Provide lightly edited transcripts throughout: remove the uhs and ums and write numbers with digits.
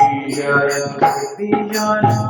Jaya Jivana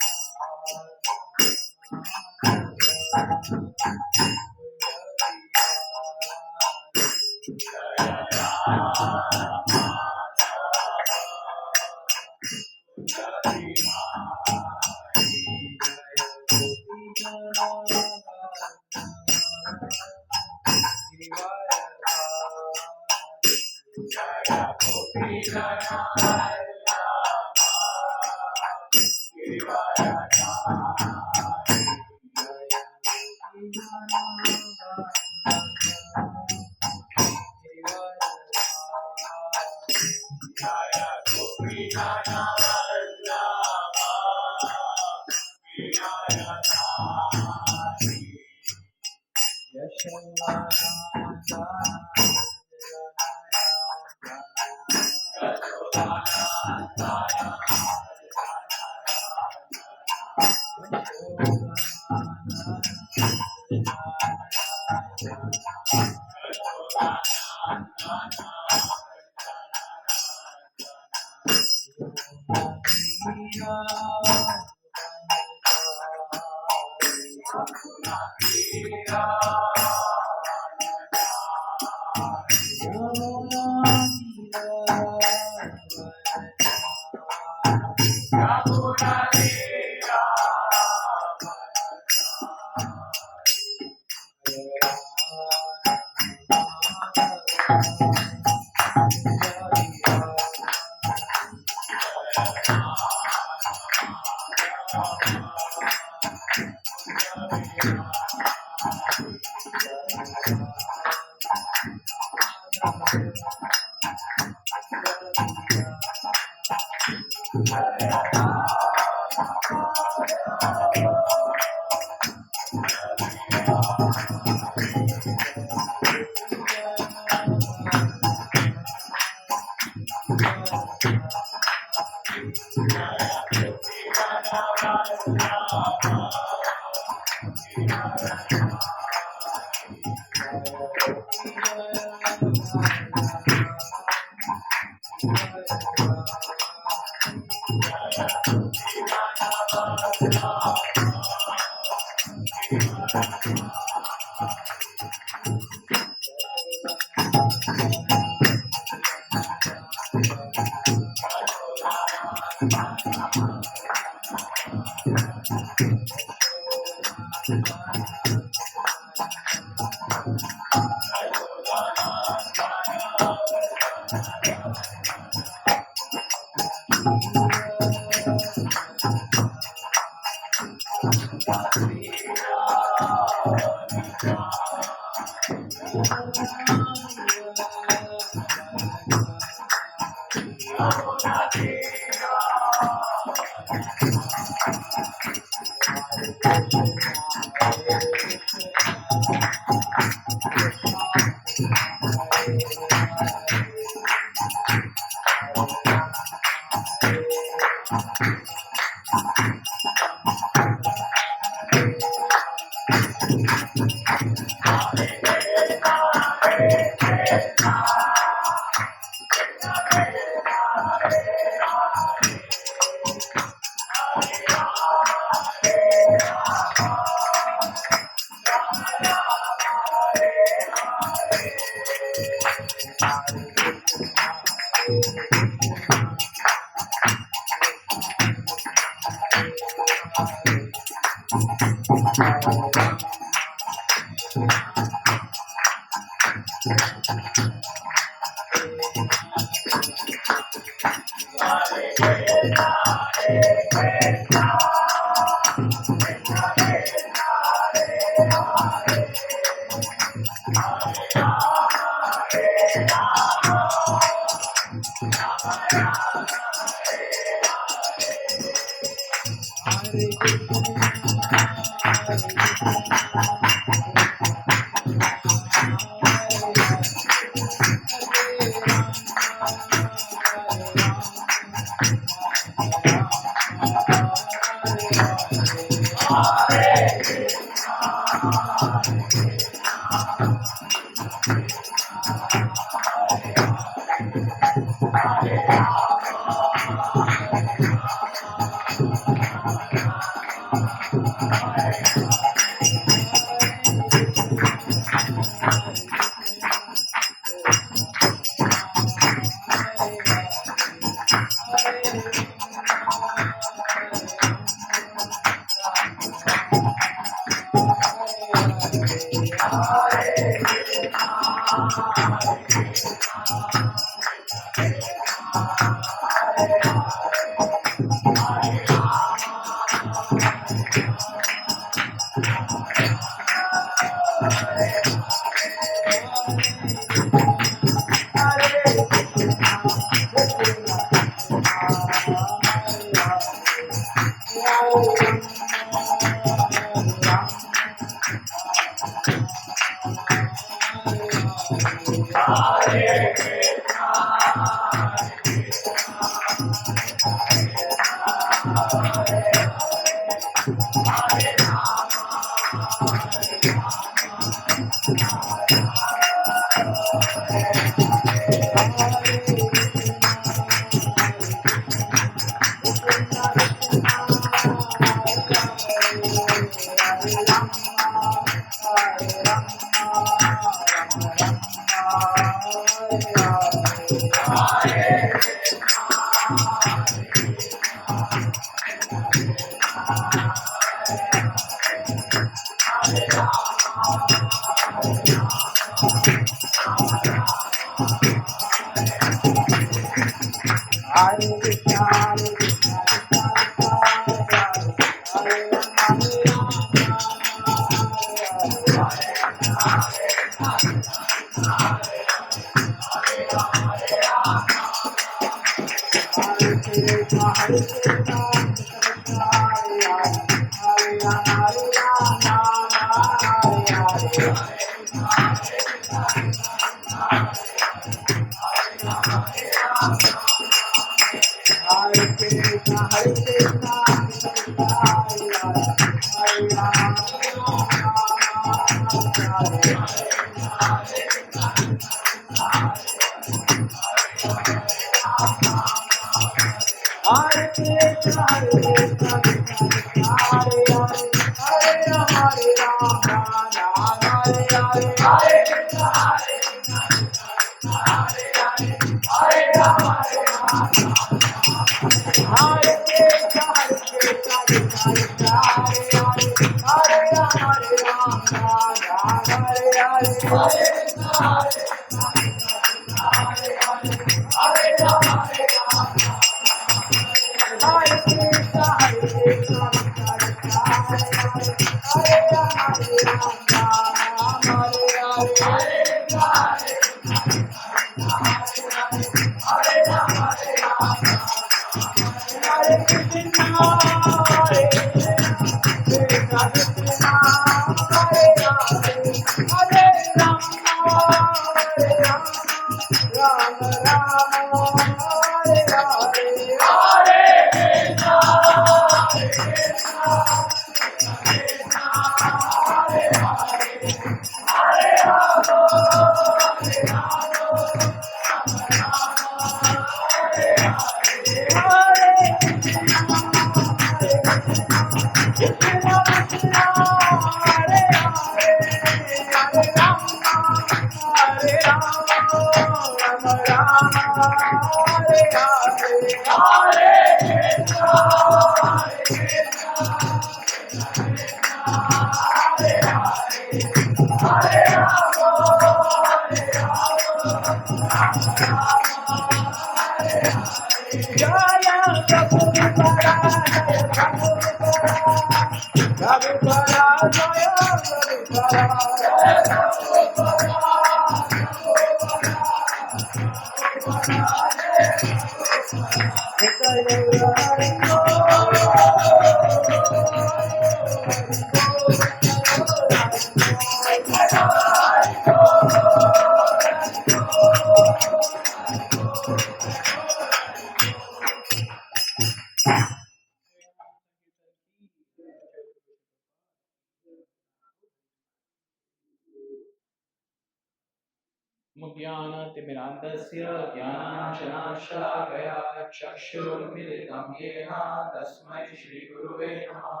ज्ञानतिमिरान्धस्य ज्ञानाञ्जनाशलाकया चक्षुरुन्मिलितं येन तस्मै श्रीगुरुवे नमः।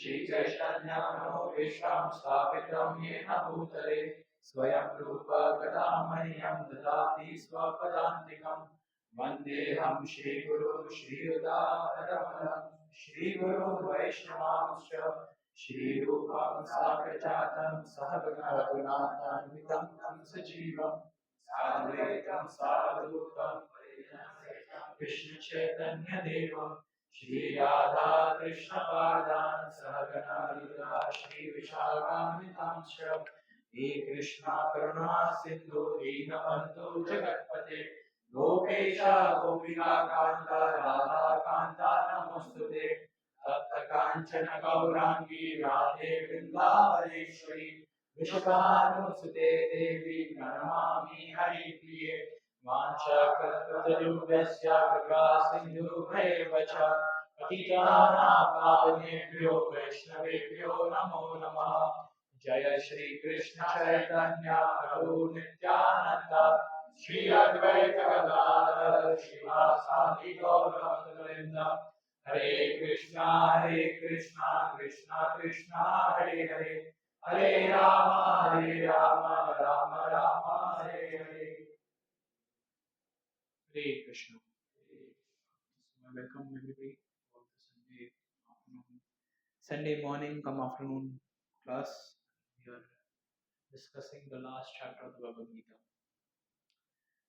श्रीचैतन्यमनोभीष्टं स्थापितं येन भूतले स्वयं रूप कदा मह्यं ददाति स्वपदान्तिकं। वन्देऽहं श्रीगुरु श्रीयुतापदकमलं श्रीगुरो वैष्णवांश्च श्रीरूपं साग्रजातं सहगणा रघुनाथान्वितं तं सजीवम् साद्वैतं सावधूतं कृष्ण चैतन्य देवं श्रीराधा कृष्ण पादान् सहगणा ललिता श्री विशाखान्वितांश्च हे कृष्णा करुणा सिन्धु दीनबन्धु जगत्पते गोपेश गोपिका कान्ता राधा कान्ता नमोस्तुते तप्त काञ्चन गौराङ्गी राधे वृन्दावनेश्वरी वृषभानुसुते देवी प्रणमामि हरिप्रिये वाञ्छाकल्पतरुभ्यश्च कृपासिन्धुभ्येव च पतितानां पावनेभ्यो वैष्णवेभ्यो नमो नमः। जय श्री कृष्ण चैतन्य प्रभु नित्यानंद श्री अद्वैत गदाधर श्रीवासादि गौरवृंद हरे Krishna Krishna Krishna Hare Hare Hare Ram Ram Ram Hare Hare. Hare Krishna. Welcome everybody for the Sunday afternoon, Sunday morning, come afternoon class. We are discussing the last chapter of the Bhagavad Gita,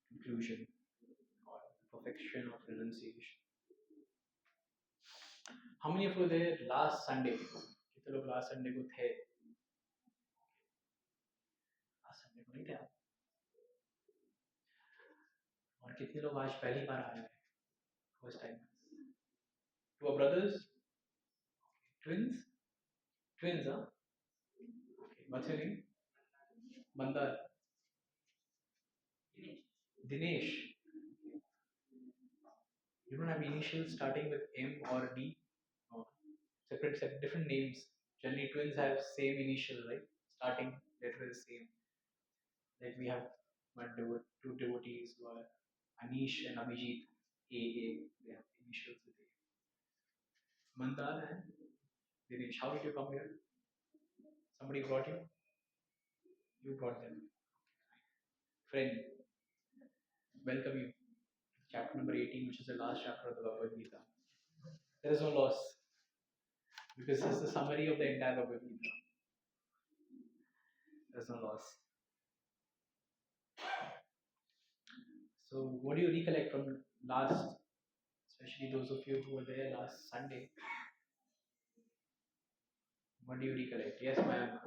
conclusion or perfection of renunciation. How many of you were there last Sunday? कितने लोग last Sunday को थे? Last Sunday को नहीं थे आप? और कितने लोग आज पहली बार आए हैं? First time. Two are brothers, twins, huh? Okay. What's your name? Mandar. Dinesh. You don't have initials starting with M or D. No. Separate, different names. Generally, twins have same initial, right? Starting letter is same. Like we have two devotees who are Anish and Abhijit. AA. They have initials with A. Mandar and Dinesh. How did you come here? Somebody brought you? You brought them. Friend, welcome you. Chapter number 18, which is the last chapter of the Bhagavad Gita. There is no loss because this is the summary of the entire Bhagavad Gita. There is no loss. So, what do you recollect from last, especially those of you who were there last Sunday? What do you recollect? Yes, ma'am.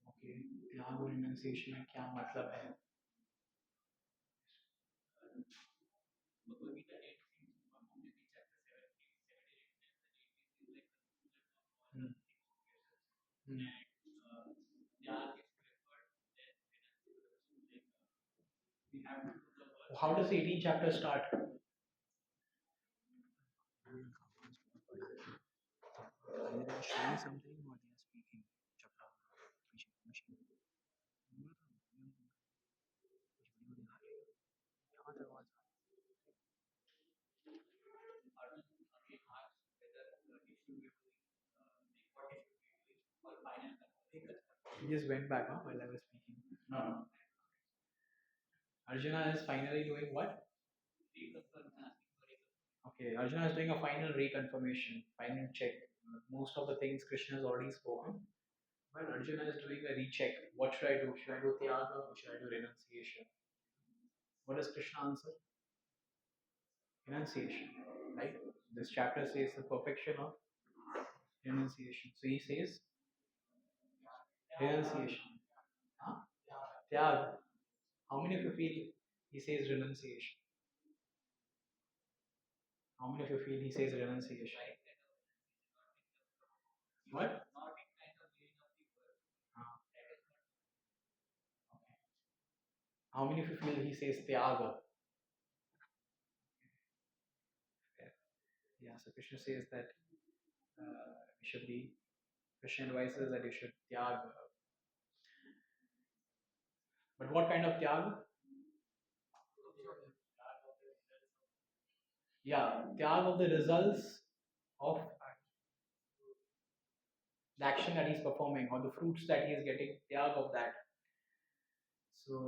Okay, त्याग और renunciation में क्या मतलब है? Hmm. Hmm. How does the 18th chapter start? Are they showing something or they are speaking? He just went back while I was speaking. No. Arjuna is finally doing what? Okay, Arjuna is doing a final reconfirmation, final check. Most of the things Krishna has already spoken, but Arjuna is doing a recheck. What should I do? Should I do Tyaga or should I do renunciation? What does Krishna answer? Renunciation, right? This chapter says the perfection of renunciation. So he says renunciation. Huh? Tyag. How many of you feel he says renunciation? How many of you feel he says renunciation? What? Ah, how many of you feel he says Tyaga? Yeah, so Krishna says that you should be, Krishna advises that you should Tyag. But what kind of Tyag? Yeah, Tyag of the results of the action that he's performing or the fruits that he is getting, Tyag of that. So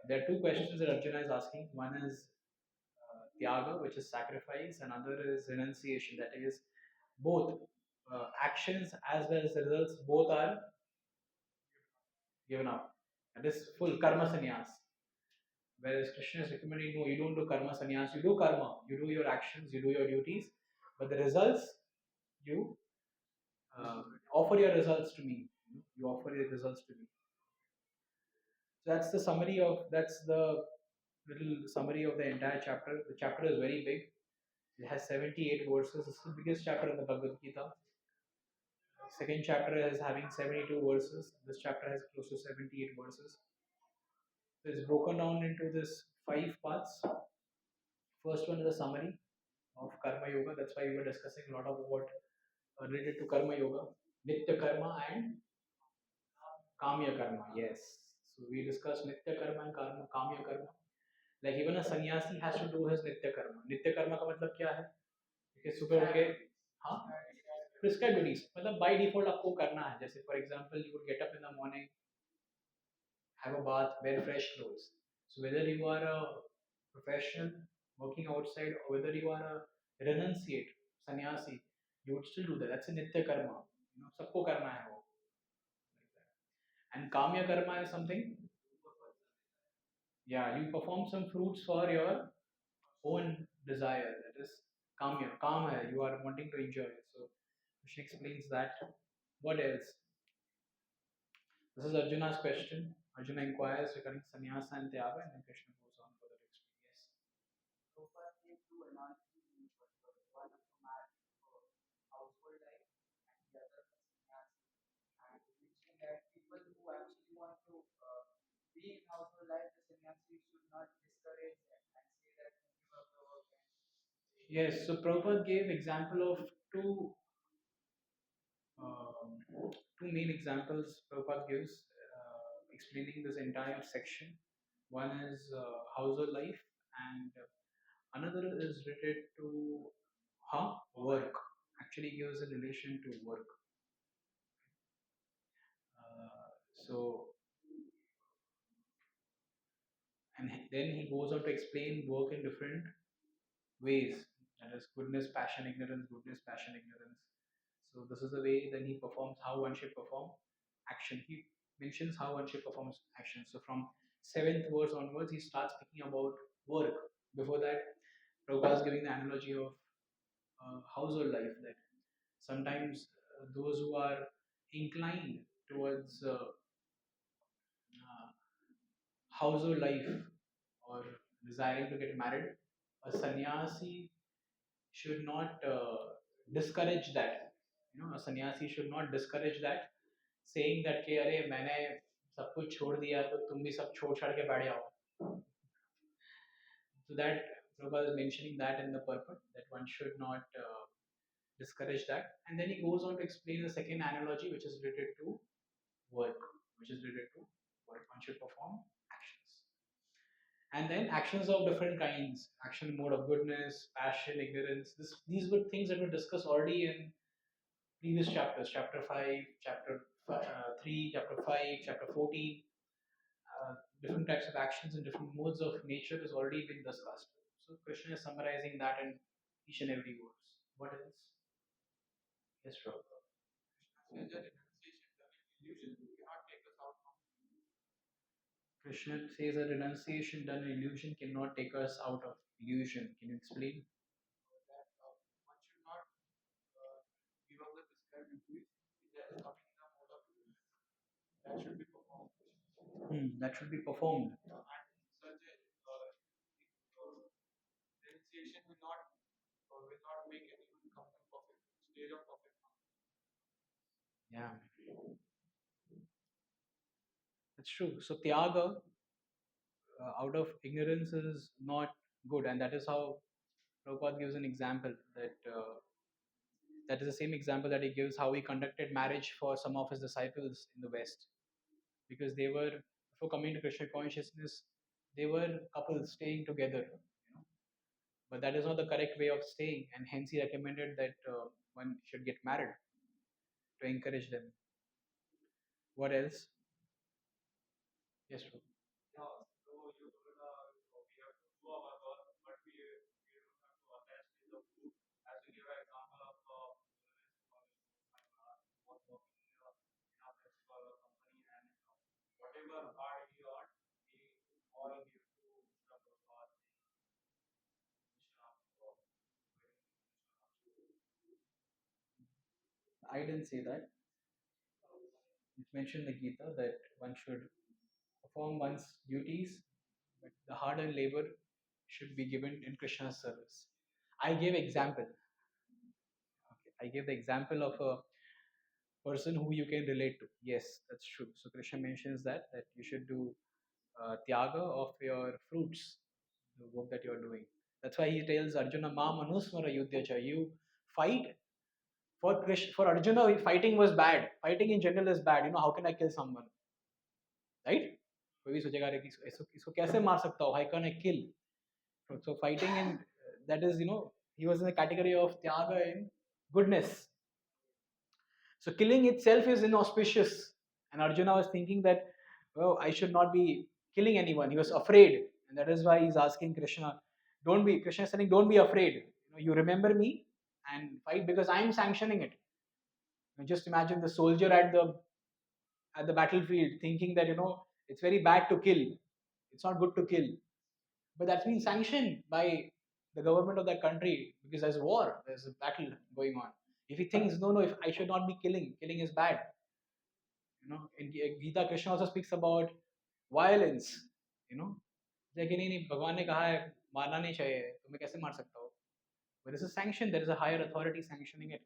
there are two questions that Arjuna is asking. One is Tyaga, which is sacrifice, and other is renunciation, that is both actions as well as the results, both are given up. That is full karma sannyas. Whereas Krishna is recommending, no, you don't do karma sannyas, you do karma, you do your actions, you do your duties, but the results, you offer your results to me. You offer your results to me. So that's the summary of, that's the little summary of the entire chapter. The chapter is very big. It has 78 verses. It's the biggest chapter in the Bhagavad Gita. Second chapter is having 72 verses. This chapter has close to 78 verses. So it's broken down into this 5 parts. First one is a summary of Karma Yoga. That's why we were discussing a lot of what related to Karma Yoga, Nitya Karma and Kamya Karma. Yes. So we discussed Nitya Karma and Kamya Karma. Like even a sannyasi has to do his Nitya Karma. Nitya Karma का मतलब क्या है? कि सुबह उठ के हाँ prescribed duties मतलब by default आपको करना है. जैसे for example you would get up in the morning, have a bath, wear fresh clothes. So whether you are a professional working outside or whether you are a renunciate sannyasi, you would still do that. That's a nitya karma. You know, सबको करना है वो. Like that. And kamya karma is something. Yeah, you perform some fruits for your own desire. That is kamya. Kam hai. You are wanting to enjoy. So Krishna explains that. What else? This is Arjuna's question. Arjuna inquires regarding sannyasa and tyaga, and then Krishna goes on further to explain. Yes. Yes, so Prabhupada gave example of two main examples Prabhupada gives explaining this entire section. One is household life, and another is related to work. Actually, gives a relation to work. So, and then he goes on to explain work in different ways. That is goodness, passion, ignorance, goodness, passion, ignorance. So this is the way then he performs how one should perform action. He mentions how one should perform action. So from seventh verse onwards, he starts speaking about work. Before that, Prabhupada is giving the analogy of household life. That sometimes those who are inclined towards household life or desiring to get married, a sannyasi should not discourage that. You know, a sannyasi should not discourage that, saying that कि अरे मैंने सब कुछ छोड़ दिया तो तुम भी सब छोड़ छाड़ के बैठ जाओ. So that Prabhupada is mentioning that in the purport that one should not discourage that, and then he goes on to explain the second analogy, which is related to work, which is related to work. One should perform actions, and then actions of different kinds, action mode of goodness, passion, ignorance. These were things that were discussed already in previous chapters, chapter 5, chapter 3, chapter 5, chapter 14. different types of actions and different modes of nature has already been discussed. So Krishna is summarizing that in each and every verse. What else? Yes, Rob. Krishna says that renunciation done in illusion cannot take us out of illusion. Can you explain? That should be performed. Yeah, that's true. So Tyaga, out of ignorance, is not good, and that is how Prabhupada gives an example that is the same example that he gives how he conducted marriage for some of his disciples in the West, because they were, before coming to Krishna consciousness, they were couples staying together, but that is not the correct way of staying, and hence he recommended that one should get married to encourage them. What else? Yes, Prabhu. I didn't say that. It's mentioned in the Gita that one should perform one's duties, but the harder labor should be given in Krishna's service. I gave example. Okay. I gave the example of a person who you can relate to. Yes, that's true. So Krishna mentions that you should do tyaga of your fruits, the work that you are doing. That's why he tells Arjuna, "Ma manusmara yudhya." You fight for Krishna. For Arjuna, fighting was bad. Fighting in general is bad. How can I kill someone? Right? कोई भी सोचेगा अरे इसको कैसे मार सकता हूँ? How can I kill? So fighting in that is he was in the category of tyaga in goodness. So killing itself is inauspicious, and Arjuna was thinking that I should not be killing anyone. He was afraid, and that is why he's asking Krishna, "Don't be." Krishna is saying, "Don't be afraid. You remember me and fight because I am sanctioning it." Just imagine the soldier at the battlefield thinking that it's very bad to kill. It's not good to kill, but that's been sanctioned by the government of that country because there's war, there's a battle going on. If he thinks no, if I should not be killing is bad. In Gita, Krishna also speaks about violence. लेकिन नहीं भगवान ने कहा है मारना नहीं चाहिए तो मैं कैसे मार सकता हूँ. But this is sanctioned. There is a higher authority sanctioning it.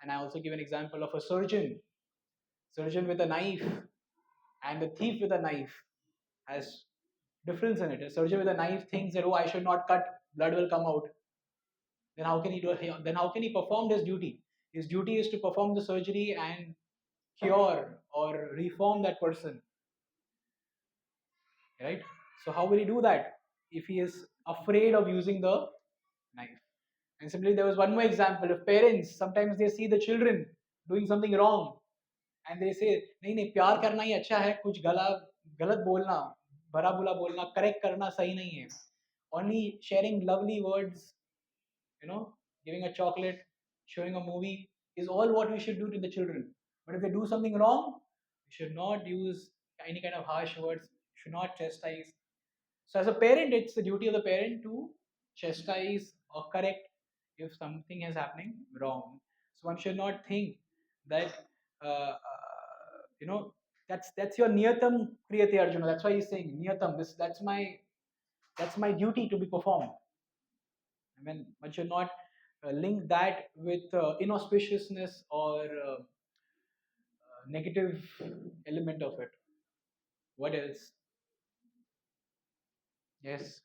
And I also give an example of a surgeon with a knife and a thief with a knife has difference in it. A surgeon with a knife thinks that I should not cut, blood will come out. Then how can he do it? Then how can he perform his duty? His duty is to perform the surgery and cure or reform that person, right? So how will he do that if he is afraid of using the knife? And simply there was one more example of parents. Sometimes they see the children doing something wrong and they say, नहीं नहीं प्यार करना ही अच्छा है, कुछ गलत बोलना, भला बुला बोलना, correct करना सही नहीं है. Only sharing lovely words, giving a chocolate, showing a movie is all what we should do to the children. But if they do something wrong, we should not use any kind of harsh words, should not chastise. So, as a parent, it's the duty of the parent to chastise or correct if something is happening wrong. So, one should not think that, you know, that's your niyatam kriyate Arjuna. That's why he's saying niyatam. That's my duty to be performed. I mean, one should not link that with inauspiciousness or negative element of it. What else? Yes.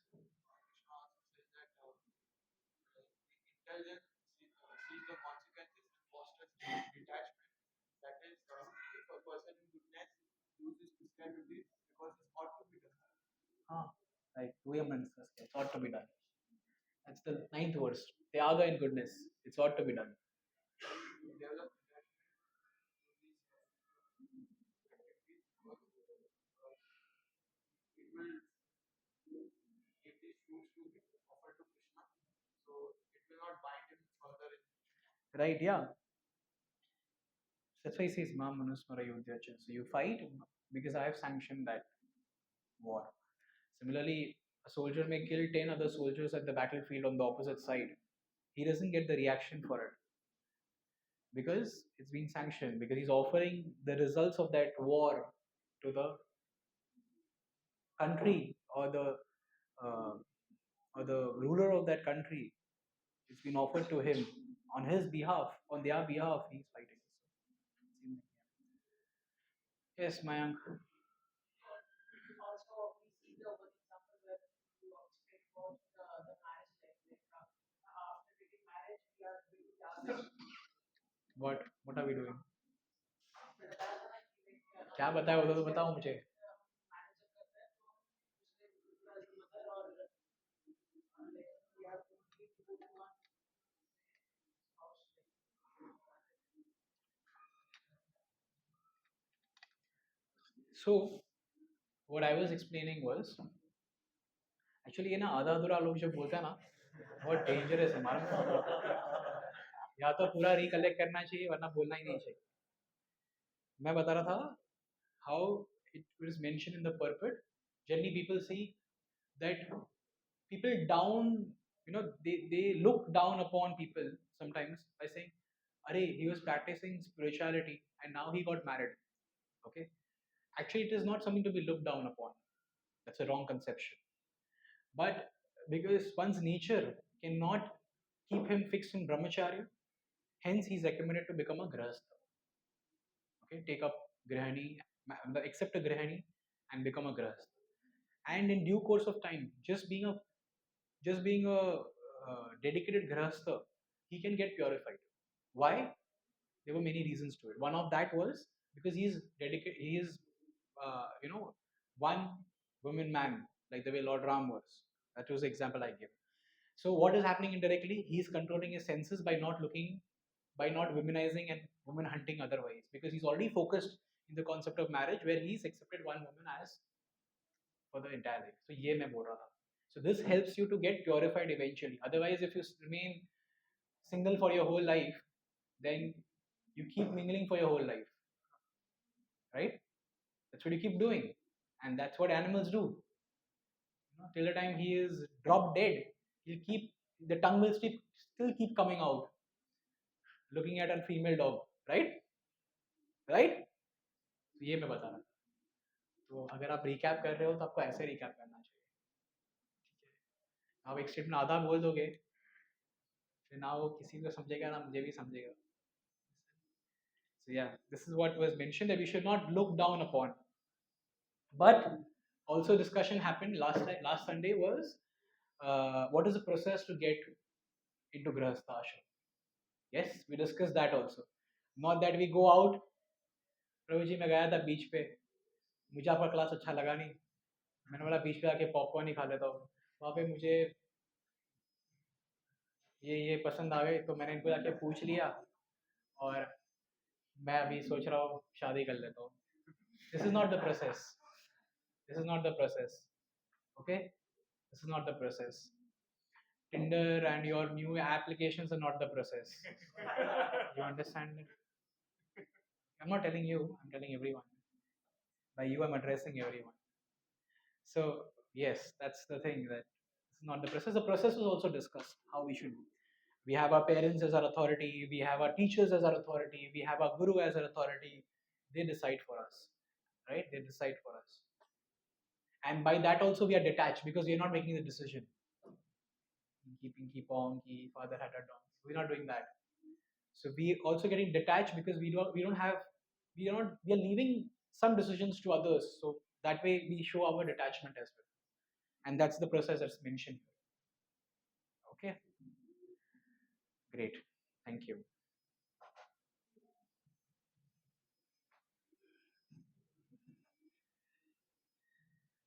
Ah, right. Vehemence. It's ought to be done. That's the ninth verse. Tyaga in goodness. It's ought to be done. Right? Yeah. That's why he says, "Ma manusmara yudhyacha." So you fight because I have sanctioned that war. Similarly, a soldier may kill 10 other soldiers at the battlefield on the opposite side. He doesn't get the reaction for it because it's been sanctioned, because he's offering the results of that war to the country uh, or the ruler of that country. It's been offered to him on his behalf, on their behalf. He's fighting. Yes, Mayank. What are we doing? क्या बताया होता तो बताओ मुझे. So what I was explaining was actually ये ना आधा अधूरा लोग जो बोलते हैं ना बहुत डेंजरस है हमारा. या तो पूरा रिकलेक्ट करना चाहिए वरना बोलना ही नहीं चाहिए. मैं बता रहा था how it is mentioned in the purport. Generally people see that people down, they look down upon people sometimes by saying, "Arey, he was practicing spirituality and now he got married." Okay, actually it is not something to be looked down upon. That's a wrong conception. But because one's nature cannot keep him fixed in brahmacharya, hence he's recommended to become a grahastha. Okay, take up grihani, accept a grihani and become a grahastha. And in due course of time, just being a dedicated grahastha, he can get purified. Why? There were many reasons to it. One of that was because he is dedicated. He is, one woman man, like the way Lord Ram was. That was the example I gave. So what is happening indirectly? He is controlling his senses by not looking, by not womanizing and woman hunting otherwise, because he's already focused in the concept of marriage, where he's accepted one woman as for the entire life. So ye main bol raha tha. So this helps you to get purified eventually. Otherwise, if you remain single for your whole life, then you keep mingling for your whole life, right? That's what you keep doing, and that's what animals do. Till the time he is drop dead, he'll keep the tongue will still keep coming out, looking at a female dog, right? Right? तो ये मैं बता रहा था. तो अगर आप recap कर रहे हो तो आपको ऐसे रिकैप करना चाहिए. आप एक स्टेप में आधा बोल दोगे, फिर ना वो किसी को समझेगा ना मुझे भी समझेगा. So yeah, this is what was mentioned, that we should not look down upon. But also discussion happened last Sunday was what is the process to get into Grahastha ashram. Yes, we discussed that also. Not that we go out. प्रभु जी मैं गया था बीच पे, मुझे आपका class अच्छा लगा नहीं, मैंने बोला बीच पे आके पॉपकॉर्न ही खा लेता हूँ. वहाँ पे मुझे ये पसंद आ गए तो मैंने इनको जाके पूछ लिया और मैं अभी सोच रहा हूँ शादी कर लेता हूँ. This is not the process. This is not the process. Okay? This is not the process. Tinder and your new applications are not the process. You understand it? I'm not telling you, I'm telling everyone. By you, I'm addressing everyone. So, yes, that's the thing, that it's not the process. The process was also discussed how we should do. We have our parents as our authority, we have our teachers as our authority, we have our guru as our authority. They decide for us, right? They decide for us. And by that also we are detached because we are not making the decision. Keep on, father had a dog. We're not doing that. So we also getting detached because we are leaving some decisions to others. So that way we show our detachment as well. And that's the process that's mentioned here. Okay, great, thank you.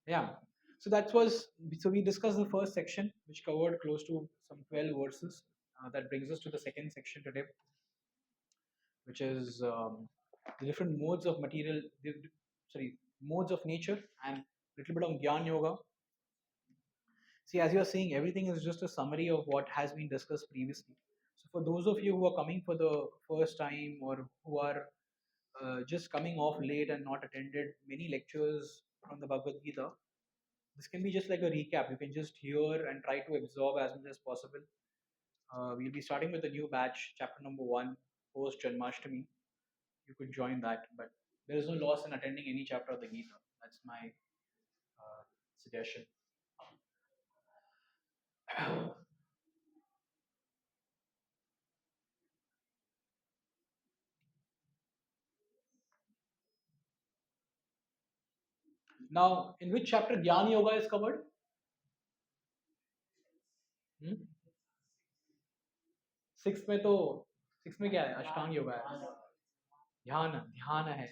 Yeah, so we discussed the first section, which covered close to some 12 verses. That brings us to the second section today, which is the different modes of modes of nature, and little bit of Gyan Yoga. See, as you're saying, everything is just a summary of what has been discussed previously. So, for those of you who are coming for the first time or who are just coming off late and not attended many lectures from the Bhagavad Gita, this can be just like a recap. You can just hear and try to absorb as much as possible. We'll be starting with a new batch, chapter number 1, post Janmashtami. You could join that, but there is no loss in attending any chapter of the Gita. That's my suggestion. Now, in which chapter Jnana Yoga is covered? Hmm? Six में तो six में क्या है अष्टांग योगा है ध्यान ध्यान है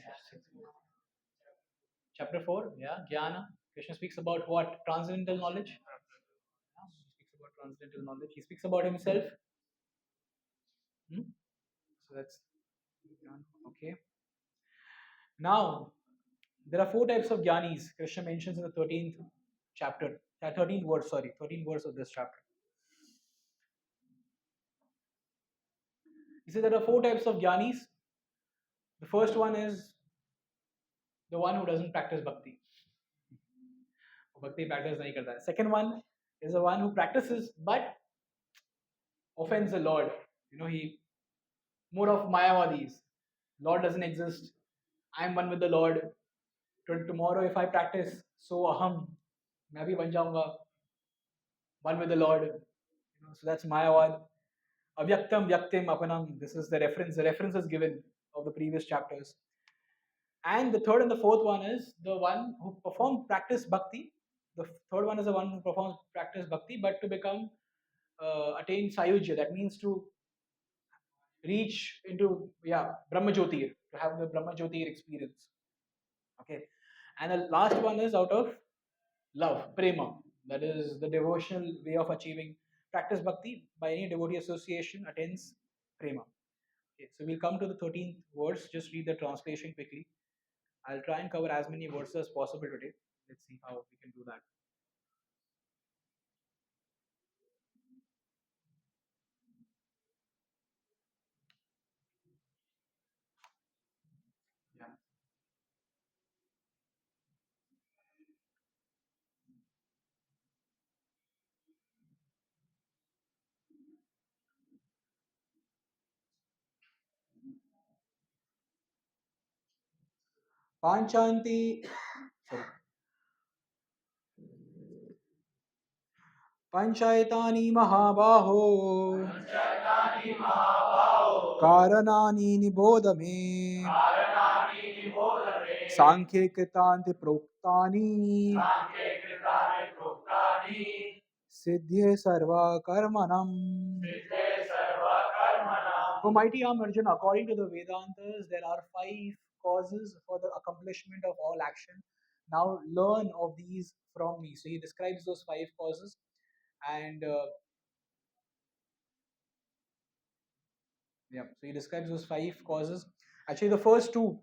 chapter 4 yeah jnana Krishna speaks about what transcendental knowledge yeah, he speaks about transcendental knowledge he speaks about himself hmm? So that's okay now there are four types of jnanis Krishna mentions in the 13th chapter 13th verse sorry 13th verse of this chapter he says there are four types of jnanis the first one is the one who doesn't practice bhakti bhakti practice nahi karta hai second one is the one who practices but offends the Lord. You know, he more of Mayavadis. Lord doesn't exist. I am one with the Lord. Tomorrow, if I practice, so aham, मैं भी बन जाऊंगा one with the Lord. You know, so that's Mayavad. Avyaktam vyaktim apanam. This is the reference. The reference is given of the previous chapters. And the third and the fourth one is the one who performs practice bhakti. The third one is the one who performs practice bhakti, but to become attain sayujya. That means to reach into Brahma Jyotir, to have the Brahma Jyotir experience. Okay, and the last one is out of love, prema. That is the devotional way of achieving practice bhakti by any devotee association attains prema. Okay, so we'll come to the 13th verse. Just read the translation quickly. I'll try and cover as many verses as possible today. Let's see how we can do that. Yeah. Panchanti, sorry, Panchayatani Mahabaho Karanani Nibodha me Sankhya Kritanti Proktani Siddhye Sarva Karmanam. O mighty arm Arjuna, according to the Vedantas, there are 5 causes for the accomplishment of all action. Now learn of these from me. So he describes those 5 causes and so he describes those 5 causes. Actually, the first 2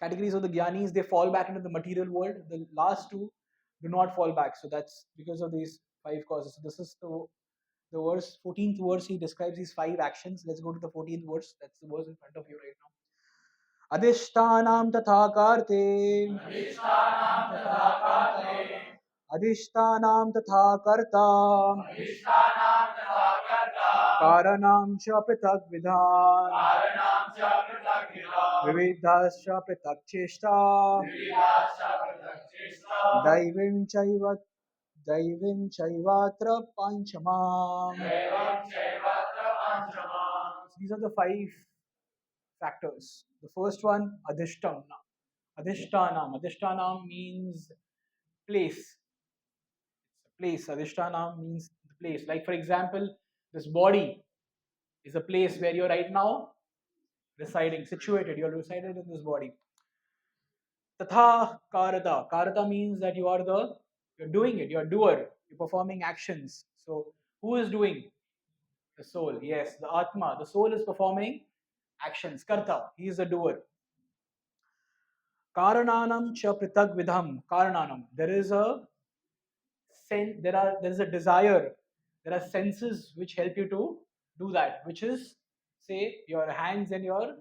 categories of the Gyanis, they fall back into the material world. The last 2 do not fall back. So that's because of these 5 causes. So this is the verse, 14th verse, he describes these 5 actions. Let's go to the 14th verse. That's the verse in front of you right now. Adishtanam tatha karte Adishtanam tatha karta Karanam cha pritak vidhan Vividhascha pritak cheshta Daivim chaiva Daivim chaivatra panchamam. These are the 5 factors. The first one, adhishtana. Adhishtanam. Adhishtanam means place. It's a place. Adhishtanam means the place. Like for example, this body is a place where you're right now residing, situated. You're resided in this body. Tatha karata. Karata means that you're doing it. You're a doer. You're performing actions. So who is doing? The soul. Yes, the Atma. The soul is performing actions. Karta. He is the doer. Karananam cha pritag vidham. Karananam. There is a there's a desire, there are senses which help you to do that, which is say your hands and your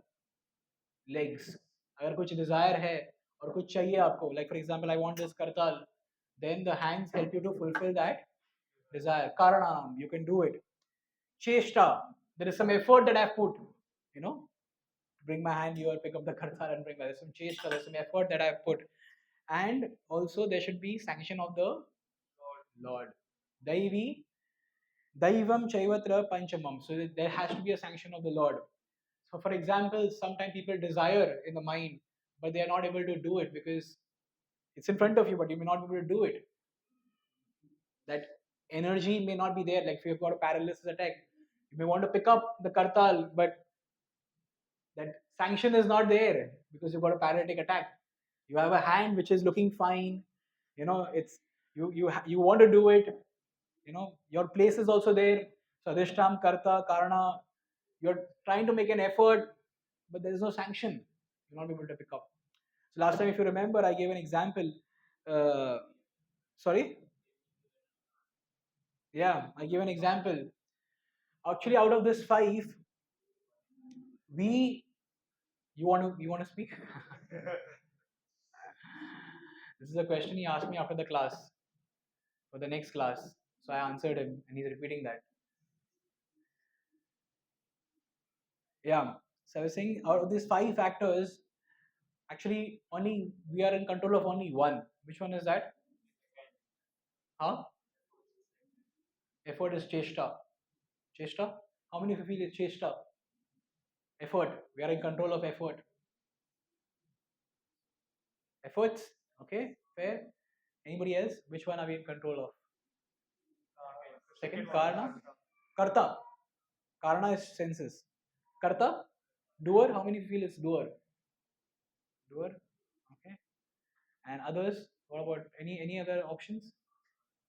legs. अगर कुछ desire है और कुछ चाहिए आपको, like for example I want this kartal, then the hands help you to fulfill that desire. Karanam, you can do it. Cheshta, there is some effort that I've put, you know, bring my hand here, pick up the kartal and bring my, there's some cheshta, there's some effort that I've put. And also there should be sanction of the Lord. Daivi, Daivam Chaivatra Panchamam. So there has to be a sanction of the Lord. So for example, sometimes people desire in the mind, but they are not able to do it because it's in front of you, but you may not be able to do it. That energy may not be there. Like if you've got a paralysis attack, you may want to pick up the kartal, but that sanction is not there because you've got a paralytic attack. You have a hand which is looking fine. You know, it's you want to do it. You know, your place is also there. Sadishtam, Karta, Karana. You're trying to make an effort, but there is no sanction. You're not able to pick up. So last time, if you remember, I gave an example. Uh, sorry. Yeah, I gave an example. Actually, out of this five, we you want to speak? This is a question he asked me after the class for the next class. So I answered him, and he's repeating that. Yeah. So I was saying, out of these five factors, actually, only we are in control of only one. Which one is that? Huh? Effort is cheshta. Cheshta? How many of you feel it's cheshta? Effort. We are in control of effort. Efforts. Okay. Fair. Anybody else? Which one are we in control of? Second, karna. Karta. Karna is senses. Karta. Doer. How many feel it's doer? Doer. Okay. And others? What about any other options?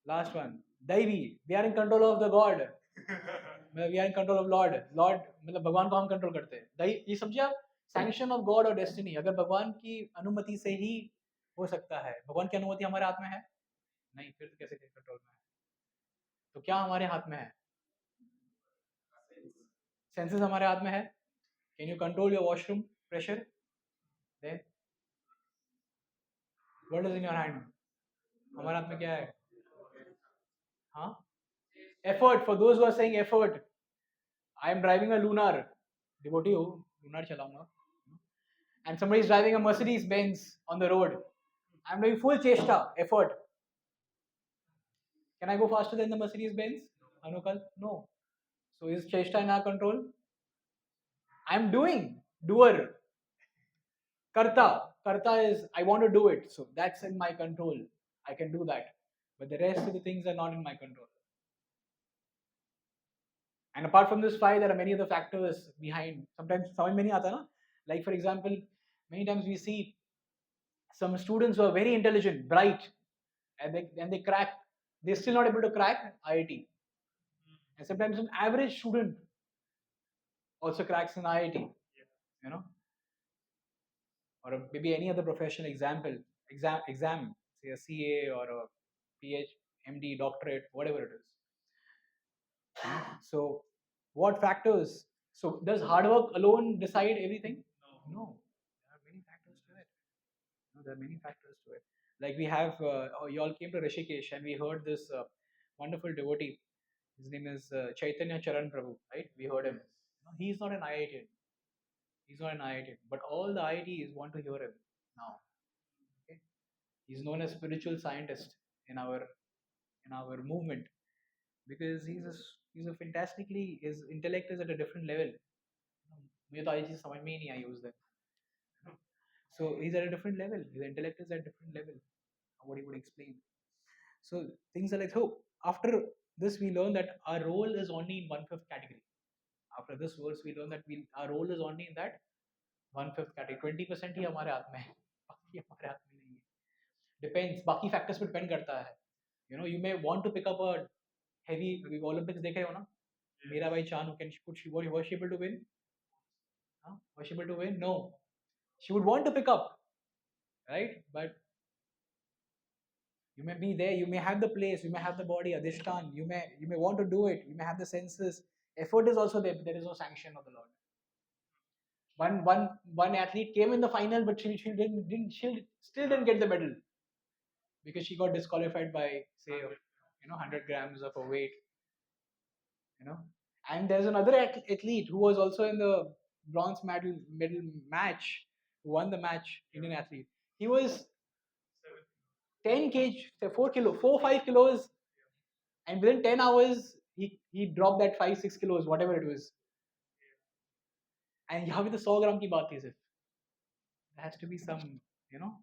Last one. Daivi. We are in control of the God. We are in control of lord lord मतलब भगवान को हम control करते हैं दही ये समझिए आप सैंक्शन ऑफ गॉड और डेस्टिनी अगर भगवान की अनुमति से ही हो सकता है भगवान की अनुमति हमारे हाथ में है नहीं फिर कैसे कंट्रोल में है तो क्या हमारे हाथ में है सेंसेस हमारे हाथ में है can you control your washroom pressure then what is in your hand हमारे हाथ में क्या है हाँ effort for those who are saying effort I am driving a Luna डिवोटी हूँ लूनर चलाऊंगा and somebody is driving a Mercedes Benz on the road. I'm doing full chesta, effort. Can I go faster than the Mercedes Benz? Anukal? No. So is chesta in our control? I'm doing. Doer. Karta. Karta is I want to do it. So that's in my control. I can do that. But the rest of the things are not in my control. And apart from this five, there are many other factors behind. Sometimes many aata na? Like for example, many times we see some students who are very intelligent, bright, and they crack. They're still not able to crack IIT. And sometimes an average student also cracks an IIT. You know, or maybe any other professional exam, say a CA or a PhD, doctorate, whatever it is. So, what factors? So, does hard work alone decide everything? No. There are many factors to it. No, there are many factors to it. Like we have, you all came to Rishikesh and we heard this wonderful devotee. His name is Chaitanya Charan Prabhu, right? We heard him. No, he's not an IIT. He's not an IIT, but all the IITs want to hear him now. Okay? He's known as spiritual scientist in our movement because he's a fantastically his intellect is at a different level. मुझे तो IIT समझ में ही नहीं आई उस दिन. So he's at a different level. His intellect is at a different level. What he would explain. So things are like so. After this, we learn that our role is only in 1/5 category. After this verse, we learn that our role is only in that 1/5 category. 20% ही हमारे हाथ में है, बाकी हमारे हाथ में नहीं है. Depends. बाकी factors पे depend करता है. You know, you may want to pick up a heavy. Olympics देखे हो ना? मीरा भाई Chanu was she able to win? Huh? Was she able to win? No. She would want to pick up, right? But You may be there, you may have the place, you may have the body, adhishtan, you may want to do it, you may have the senses. Effort is also there, but there is no sanction of the Lord. One athlete came in the final, but she still didn't get the medal because she got disqualified by say 100 grams of a weight, you know. And there's another athlete who was also in the bronze medal match, who won the match, Indian athlete. He was 10 kg, say 4 kilo, 4 5 kilos, and within 10 hours he dropped that 5 6 kilos, whatever it was. And यहाँ भी तो 100 ग्राम की बात थी सिर्फ. There has to be some, you know,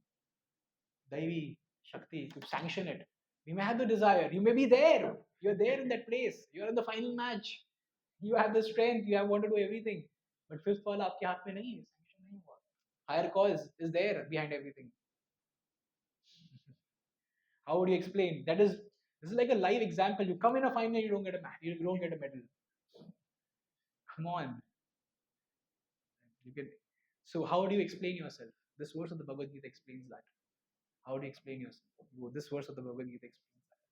Daivi Shakti to sanction it. You may have the desire. You may be there. You're there in that place. You're in the final match. You have the strength. You have want to do everything. But fifth fall आपके हाथ में नहीं है. Sanction नहीं हुआ. Higher cause is there behind everything. How would you explain? This is like a live example. You come in a final, you don't get a match. You don't get a medal. Come on. You can. So how do you explain yourself? This verse of the Bhagavad Gita explains that. How do you explain yourself? This verse of the Bhagavad Gita explains that.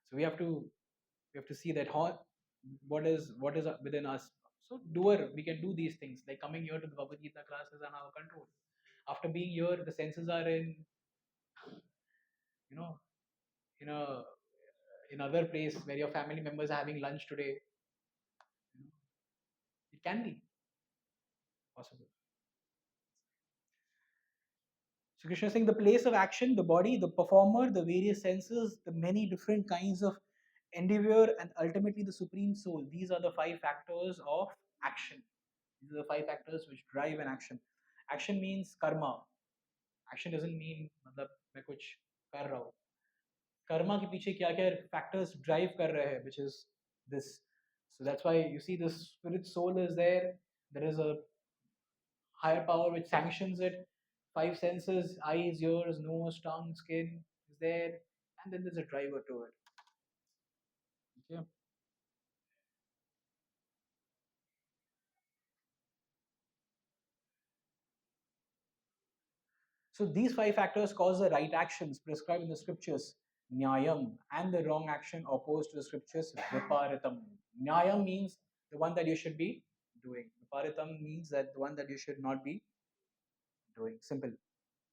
So we have to see that what is within us. So doer, we can do these things like coming here to the Bhagavad Gita classes and our control. After being here, the senses are you know in a in other place where your family members are having lunch today. You know, it can be possible. So Krishna is saying the place of action, the body, the performer, the various senses, the many different kinds of endeavor, and ultimately the supreme soul. These are the 5 factors of action. These are the 5 factors which drive an action. Action means karma. Action doesn't mean मतलब मैं कुछ कर रहा हूँ. Karma के पीछे क्या क्या factors drive कर रहे हैं, which is this. So that's why you see the spirit soul is there. There is a higher power which sanctions it. 5 senses, eyes, ears, nose, tongue, skin is there, and then there's a driver to it. Okay. So these 5 factors cause the right actions prescribed in the scriptures, nyayam, and the wrong action opposed to the scriptures, viparitam. Nyayam means the one that you should be doing. Viparitam means that the one that you should not be doing. Simple.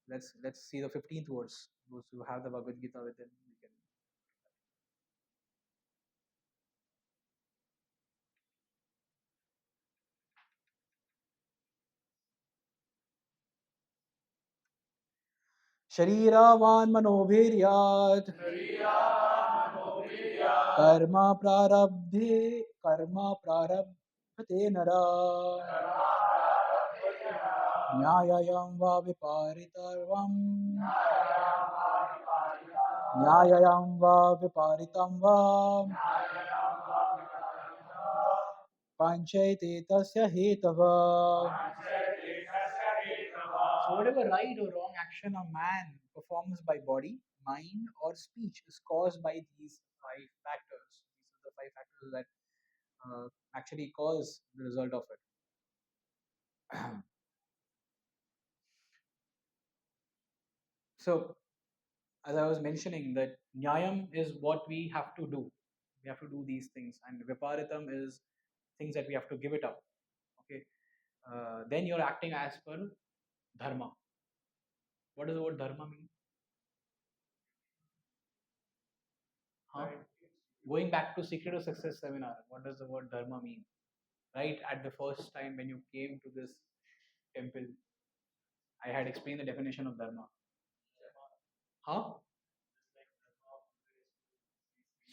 Let's see the 15th verse. Those who have the Bhagavad Gita with them, we can. शरीरावान् मनोभिर्यात् कर्म प्रारब्धते नरा न्यायं वा विपरीतं वा panchayate tasya hetava. So whatever right or wrong action a man performs by body, mind, or speech is caused by these 5 factors. These are the 5 factors that actually cause the result of it. So, as I was mentioning, that nyayam is what we have to do. We have to do these things, and viparitam is things that we have to give it up. Okay, then you're acting as per dharma. What does the word dharma mean? Huh? Going back to Secret of Success seminar, what does the word dharma mean? Right at the first time when you came to this temple, I had explained the definition of dharma. Huh?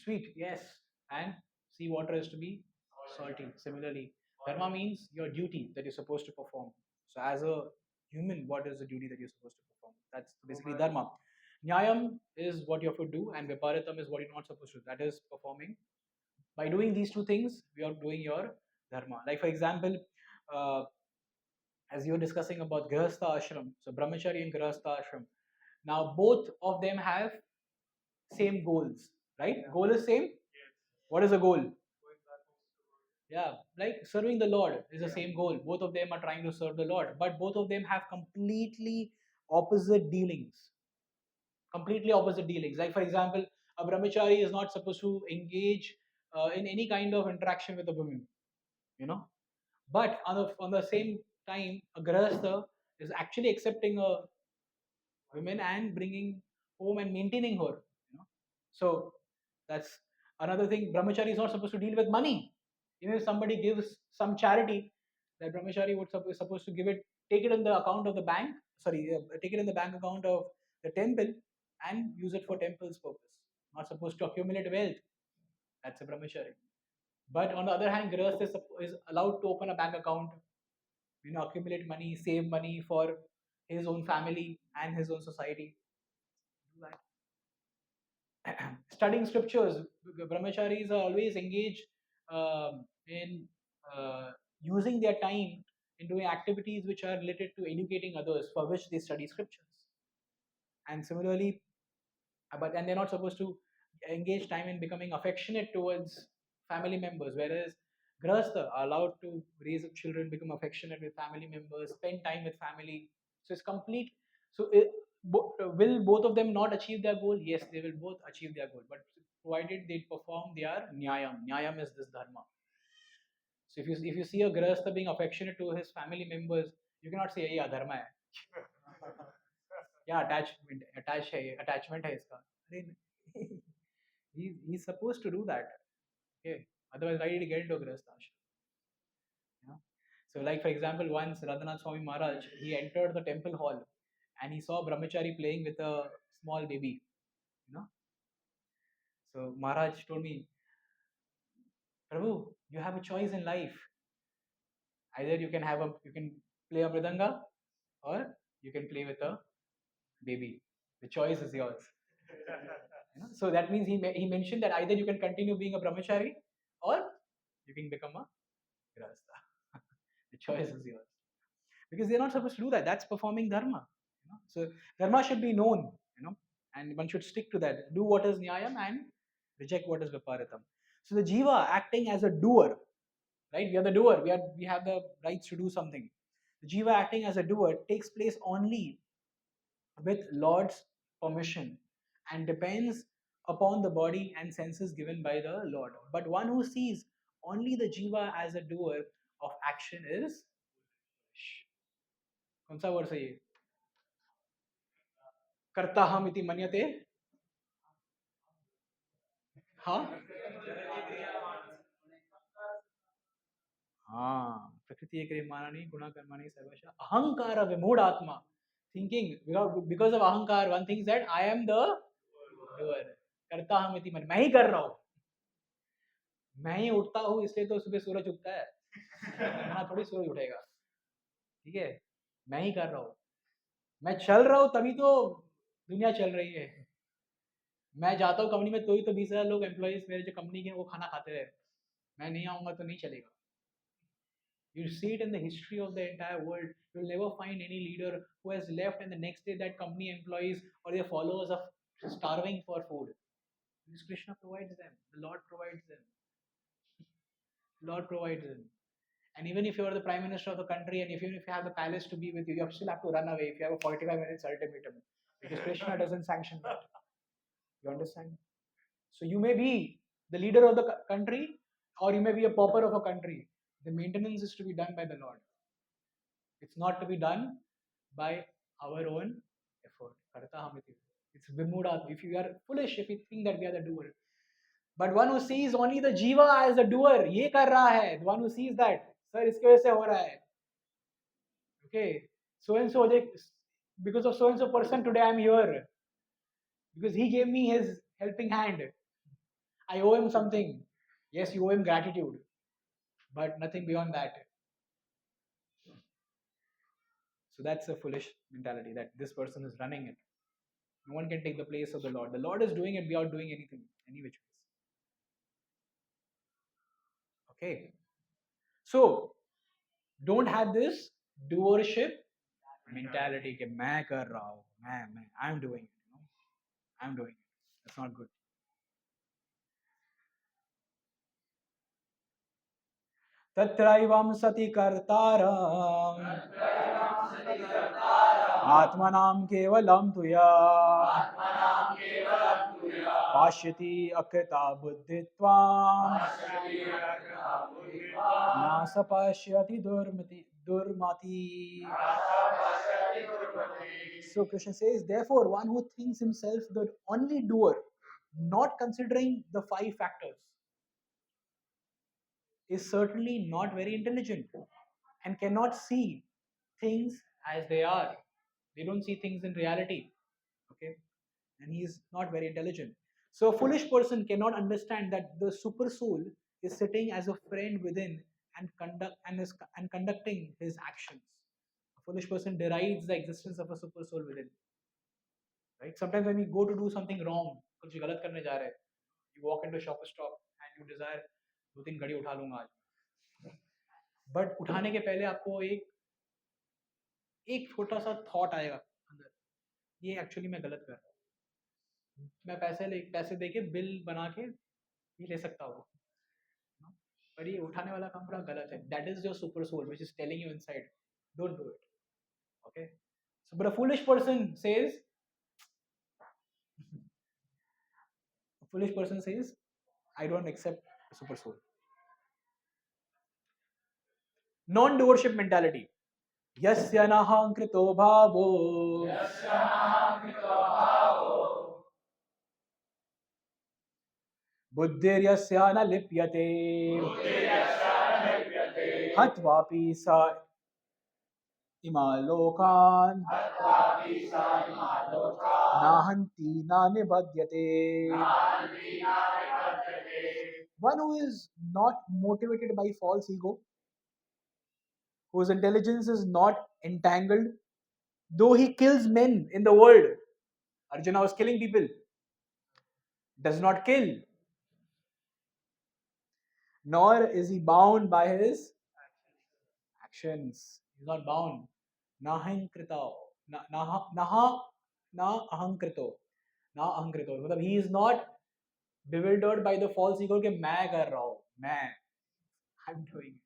Sweet, yes. And seawater is to be salty. Similarly, dharma means your duty that you're supposed to perform. So, as a human, what is the duty that you're supposed to perform? That's basically dharma. Nyayam is what you have to do, and viparitam is what you're not supposed to do. That is performing. By doing these 2 things, you are doing your dharma. Like, for example, uh, as you were discussing about grihastha ashram, so brahmachari and grihastha ashram. Now, both of them have same goals, right? Yeah. Goal is same. Yes. What is the goal? Yeah, like serving the Lord is the same goal. Both of them are trying to serve the Lord, but both of them have completely opposite dealings, completely opposite dealings. Like for example, a brahmachari is not supposed to engage in any kind of interaction with a woman, you know. But on the same time, a grahastha is actually accepting a woman and bringing home and maintaining her, you know. So that's another thing. Brahmachari is not supposed to deal with money. Even if somebody gives some charity, that brahmachari is supposed to give it, take it in the account of the bank. Sorry, take it in the bank account of the temple and use it for temple's purpose. Not supposed to accumulate wealth. That's a brahmachari. But on the other hand, grihastha is allowed to open a bank account, you know, accumulate money, save money for his own family and his own society. Studying scriptures, brahmacharis are always engaged in using their time in doing activities which are related to educating others, for which they study scriptures. And similarly, and they're not supposed to engage time in becoming affectionate towards family members, whereas grahastha are allowed to raise up children, become affectionate with family members, spend time with family. So it's complete. So will both of them not achieve their goal? Yes, they will both achieve their goal, but provided they perform their nyayam. Nyayam is this dharma. So if you see a grahastha being affectionate to his family members, you cannot say ये अधर्म है, क्या attachment है इसका. अरे he's supposed to do that. Okay, otherwise why did he get into grahastha ashram? You know? So like for example, once Radhanath Swami Maharaj, he entered the temple hall and he saw brahmachari playing with a small baby. You know, so Maharaj told me, Prabhu, you have a choice in life. Either you can play a mridanga or you can play with a baby. The choice is yours. You know? So that means he mentioned that either you can continue being a brahmachari or you can become a grahastha. The choice is yours. Because they're not supposed to do that. That's performing dharma. You know? So dharma should be known, you know, and one should stick to that. Do what is nyayam and reject what is viparitam. So the jiva acting as a doer, right? We are the doer. We have the rights to do something. The jiva acting as a doer takes place only with Lord's permission and depends upon the body and senses given by the Lord. But one who sees only the jiva as a doer of action is कौन सा word है ये कर्ता हम इति मन्यते हाँ हाँ प्रकृति एक मानानी गुणा कर्माणि सर्वश अहंकार विमूढ़ आत्मा thinking because of ahankar one thinks that I am the doer करता हम इति मन मैं ही कर रहा हूँ मैं ही उठता हूँ इसलिए तो सुबह सूरज उगता है वरना थोड़ी सूरज उठेगा ठीक है मैं ही कर रहा हूँ मैं चल रहा हूँ तभी तो दुनिया चल रही है मैं जाता हूँ कंपनी में तो ही तो 20,000 लोग एम्प्लॉइज मेरे जो कंपनी के वो खाना खाते रहे मैं नहीं आऊँगा तो नहीं चलेगा You see it in the history of the entire world. You'll never find any leader who has left and the next day that company employees or their followers are starving for food. Because Krishna provides them. The Lord provides them. Lord provides them. And even if you are the prime minister of the country and even if you have the palace to be with you, you still have to run away if you have a 45 minutes ultimatum. Because Krishna doesn't sanction that. You understand? So you may be the leader of the country or you may be a pauper of a country. The maintenance is to be done by the Lord. It's not to be done by our own effort. It's vimudha. If you are foolish, if you think that we are the doer. But one who sees only the jiva as a doer, ये कर रहा है. The one who sees that, sir, इसके वजह से हो रहा है. Okay, so and so, because of so and so person today I am here. Because he gave me his helping hand. I owe him something. Yes, you owe him gratitude, but nothing beyond that. So that's a foolish mentality that this person is running it. No one can take the place of the Lord. The Lord is doing it without doing anything, any which ways. Okay. So don't have this doership mentality. कि मैं कर रहा हूँ, I'm doing it. You know? I'm doing it. That's not good. तत्रैवं सति कर्तारम् Atmanam kevalam tuya pashyati akrita buddhitvam nasa pashyati durmati. So Krishna says, therefore, one who thinks himself the only doer, not considering the five factors, is certainly not very intelligent and cannot see things as they are. They don't see things in reality. Okay, and he is not very intelligent. So a foolish person cannot understand that the super soul is sitting as a friend within and conducting his actions. A foolish person derides the existence of a super soul within. Right? Sometimes when we go to do something wrong, कुछ गलत करने जा रहे हैं, you walk into a shop stop and you desire दो तीन घड़ी उठा लूंगा आज. But उठाने के पहले आपको एक छोटा सा थॉट आएगा अंदर, ये एक्चुअली मैं गलत कर रहा हूँ, मैं पैसे दे के बिल बना के भी ले सकता हूँ, पर ये उठाने वाला काम पूरा गलत है. That is your super soul which is telling you inside, don't do it. Okay, so but a foolish person says, I don't accept the super soul. Non-doership mentality. Yasya naham krito bhavo buddhir yasya na lipyate hatvapi sa imalokan nahanti na nibhadyate. One who is not motivated by false ego, whose intelligence is not entangled, though he kills men in the world. Arjuna was killing people, does not kill, nor is he bound by his actions. He's not bound. Nahankrito. Na ahankrito. मतलब he is not bewildered by the false ego कि मैं कर रहा हूँ, I'm doing it.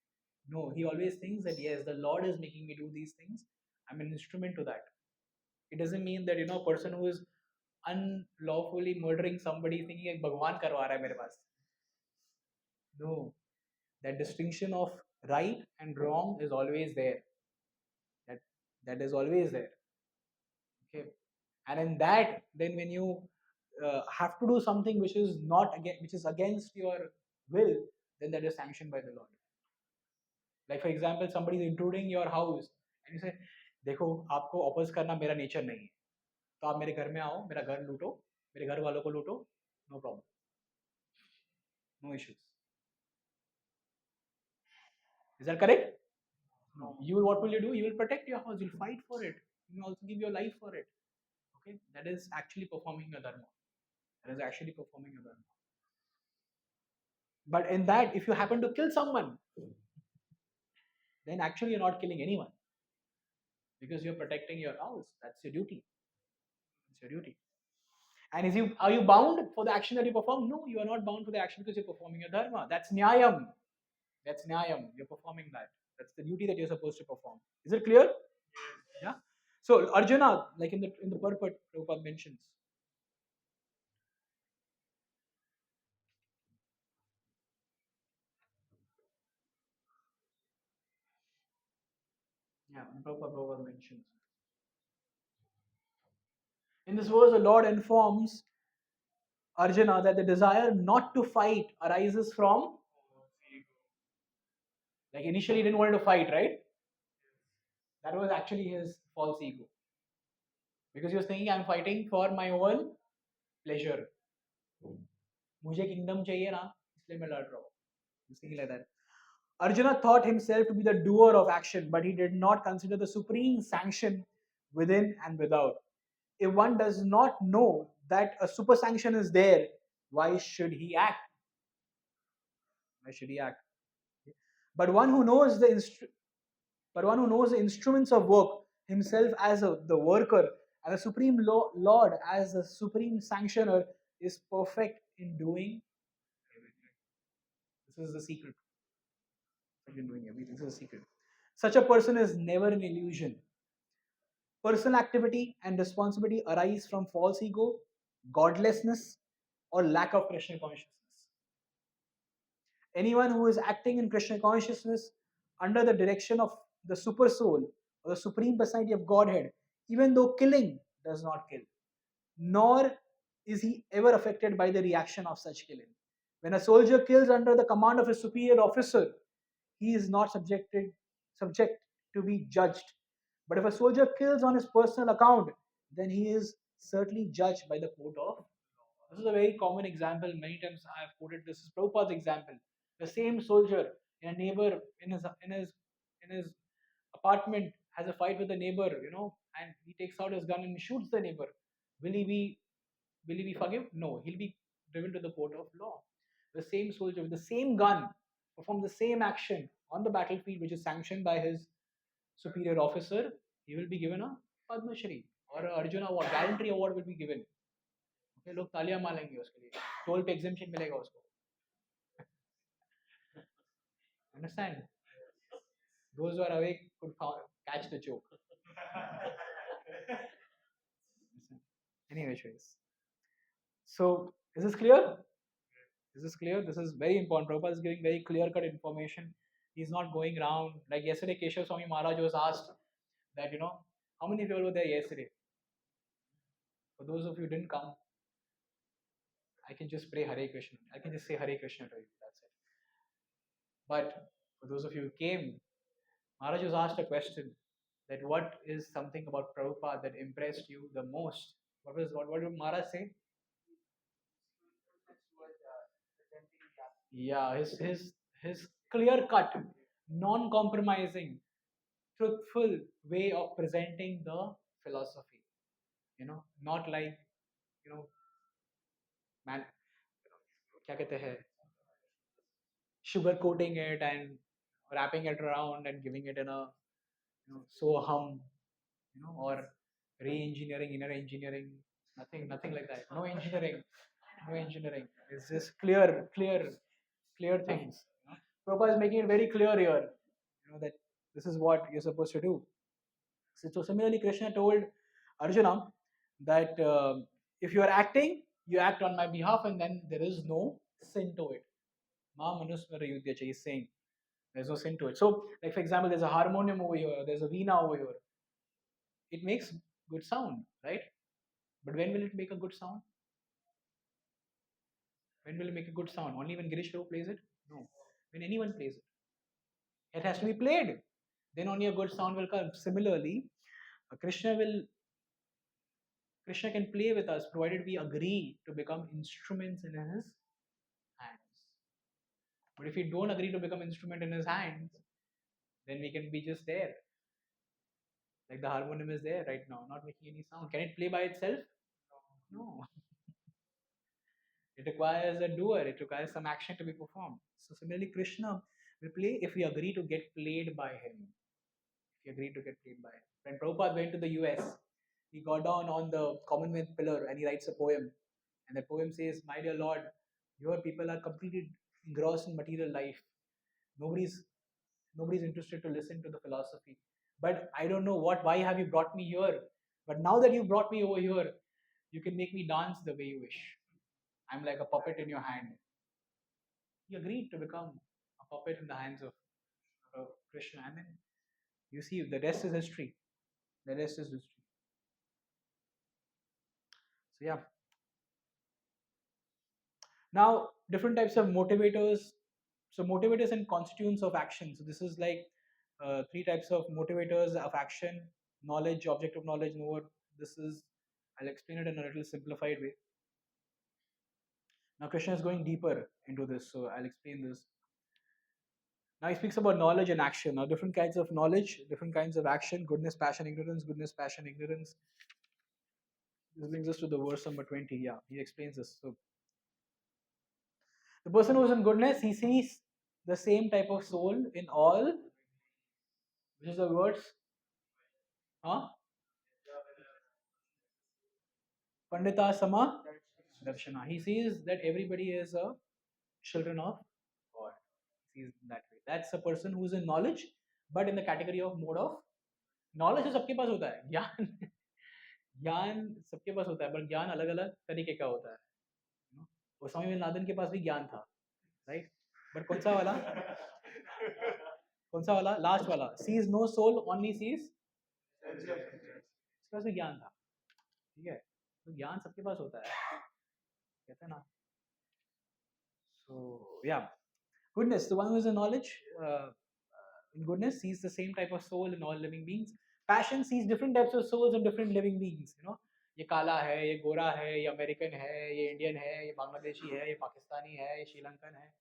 No, he always thinks that yes, the Lord is making me do these things. I'm an instrument to that. It doesn't mean that a person who is unlawfully murdering somebody thinking like भगवान करवा रहा है मेरे पास. No, that distinction of right and wrong is always there. That is always there. Okay, and in that, then when you have to do something which is against your will, then that is sanctioned by the Lord. Like for example, somebody is intruding your house and you say, देखो आपको oppose करना मेरा nature नहीं है, तो आप मेरे घर में आओ, मेरा घर लूटो, मेरे घर वालों को लूटो, no problem, no issues. Is that correct? No. What will you do? You will protect your house. You'll fight for it. You will also give your life for it. Okay, that is actually performing your dharma. But in that, if you happen to kill someone, then actually you're not killing anyone because you're protecting your house. That's your duty. It's your duty. And are you bound for the action that you perform? No, you are not bound for the action because you're performing your dharma. That's nyayam. You're performing that. That's the duty that you're supposed to perform. Is it clear? Yeah. So Arjuna, like in the purport, Prabhupada mentions. Yeah, Prabhupada mentions. In this verse, the Lord informs Arjuna that the desire not to fight arises from, like initially he didn't want to fight, right? That was actually his false ego. Because he was thinking, I'm fighting for my own pleasure. मुझे kingdom चाहिए ना, इसलिए मैं लड़ रहा हूँ. He's thinking like that. Arjuna thought himself to be the doer of action, but he did not consider the supreme sanction within and without. If one does not know that a super sanction is there, why should he act? But one who knows the instruments of work, himself as the worker, and the supreme Lord as the supreme sanctioner, is perfect in doing everything. This is the secret. In doing everything. This is the secret. Such a person is never an illusion. Personal activity and responsibility arise from false ego, godlessness, or lack of Krishna consciousness. Anyone who is acting in Krishna consciousness under the direction of the super soul or the supreme personality of Godhead, even though killing does not kill, nor is he ever affected by the reaction of such killing. When a soldier kills under the command of a superior officer, he is not subject to be judged. But if a soldier kills on his personal account, then he is certainly judged by the court of. This is a very common example. Many times I have quoted this is Prabhupada's example. The same soldier in a neighbor in his apartment has a fight with the neighbor, and he takes out his gun and shoots the neighbor. Will he be will he be forgiven? No, he'll be driven to the court of law. The same soldier with the same gun performs the same action on the battlefield, which is sanctioned by his superior officer. He will be given a Padma Shri or a Arjuna award, gallantry award will be given. Okay, लोग तालियां मारेंगे उसके लिए, toll पे exemption मिलेगा उसको. Understand? Those who are awake could catch the joke. Anyway, so is this clear? Is this clear? This is very important. Prabhupada is giving very clear-cut information. He's not going around like yesterday. Keshav Swami Maharaj was asked that how many people were there yesterday. For those of you who didn't come, I can just pray Hare Krishna. I can just say Hare Krishna to you. That's it. But for those of you who came, Maharaj was asked a question that what is something about Prabhupada that impressed you the most? What did Maharaj say? Yeah, his clear cut, non-compromising, truthful way of presenting the philosophy. Not like man, क्या कहते हैं, sugar coating it and wrapping it around and giving it in a so hum, or re-engineering, inner engineering, nothing like that. No engineering, no engineering. It's just clear things. Prabhupada is making it very clear here, that this is what you're supposed to do. So similarly, Krishna told Arjuna that if you are acting, you act on my behalf, and then there is no sin to it. Ma manusmara yudhya, he's saying there's no sin to it. So, like for example, there's a harmonium over here, there's a veena over here. It makes good sound, right? But when will it make a good sound? When will it make a good sound? Only when Girish Prabhu plays it? No. When anyone plays it. It has to be played. Then only a good sound will come. Similarly, Krishna can play with us provided we agree to become instruments in his hands. But if we don't agree to become instrument in his hands, then we can be just there. Like the harmonium is there right now, not making any sound. Can it play by itself? No. It requires a doer, it requires some action to be performed. So similarly, Krishna will play if we agree to get played by him. If we agree to get played by him. When Prabhupada went to the US, he got down on the Commonwealth pillar and he writes a poem. And the poem says, "My dear Lord, your people are completely engrossed in material life. Nobody's interested to listen to the philosophy. But I don't know why have you brought me here? But now that you brought me over here, you can make me dance the way you wish. I'm like a puppet in your hand." He agreed to become a puppet in the hands of Krishna. And then you see, the rest is history. The rest is history. So, yeah. Now, different types of motivators. So, motivators and constituents of action. So, this is like three types of motivators of action: knowledge, object of knowledge, knower. This is, I'll explain it in a little simplified way. Now, Krishna is going deeper into this, so I'll explain this. Now, he speaks about knowledge and action. Now, different kinds of knowledge, different kinds of action: goodness, passion, ignorance, goodness, passion, ignorance. This brings us to the verse number 20. Yeah, he explains this. So, the person who is in goodness, he sees the same type of soul in all, which is the words, huh? Pandita Sama Darshana. He sees that everybody is a children of God. He sees that way. That's a person who's in knowledge, but in the category of mode of knowledge तो सबके पास होता है, ज्ञान ज्ञान सबके पास होता है, पर ज्ञान अलग अलग तरीके का होता है, you know? Osama bin Laden के पास भी ज्ञान था, राइट? बट कौन सा वाला, कौन सा वाला, लास्ट वाला, sees no soul only sees, उसके पास भी ज्ञान था, ठीक है? तो ज्ञान सबके पास होता है, कहते हैं ना. So yeah, goodness, the one who is in knowledge, in goodness, sees the same type of soul in all living beings. Passion sees different types of souls in different living beings. You know, ये काला है, ये गोरा है, ये American है, ये Indian है, ये बांग्लादेशी है, ये पाकिस्तानी है, ये श्रीलंकन है.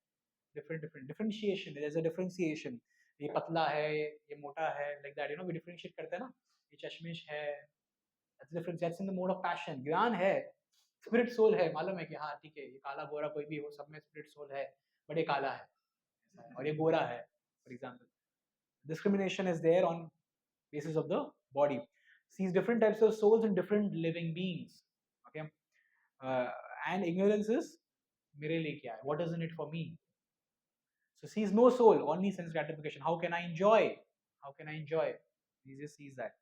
Different differentiation. There's a differentiation. ये पतला है, ये मोटा है, like that. You know, we differentiate करते हैं ना. ये चश्मिश है. That's the difference. That's in the mode of passion. ज्ञान है, स्पिरिट सोल है, मालूम है कि हाँ ठीक है, ये काला गोरा कोई भी हो, सब में स्पिरिट सोल है, बट ये काला है और ये गोरा है, for example. Discrimination is there on basis of the body. Sees different types of souls in different living beings. Okay, uh, and ignorance is मेरे लिए क्या है? What is in it for me? So sees no soul, only sense gratification. How can I enjoy? How can I enjoy? He just sees that.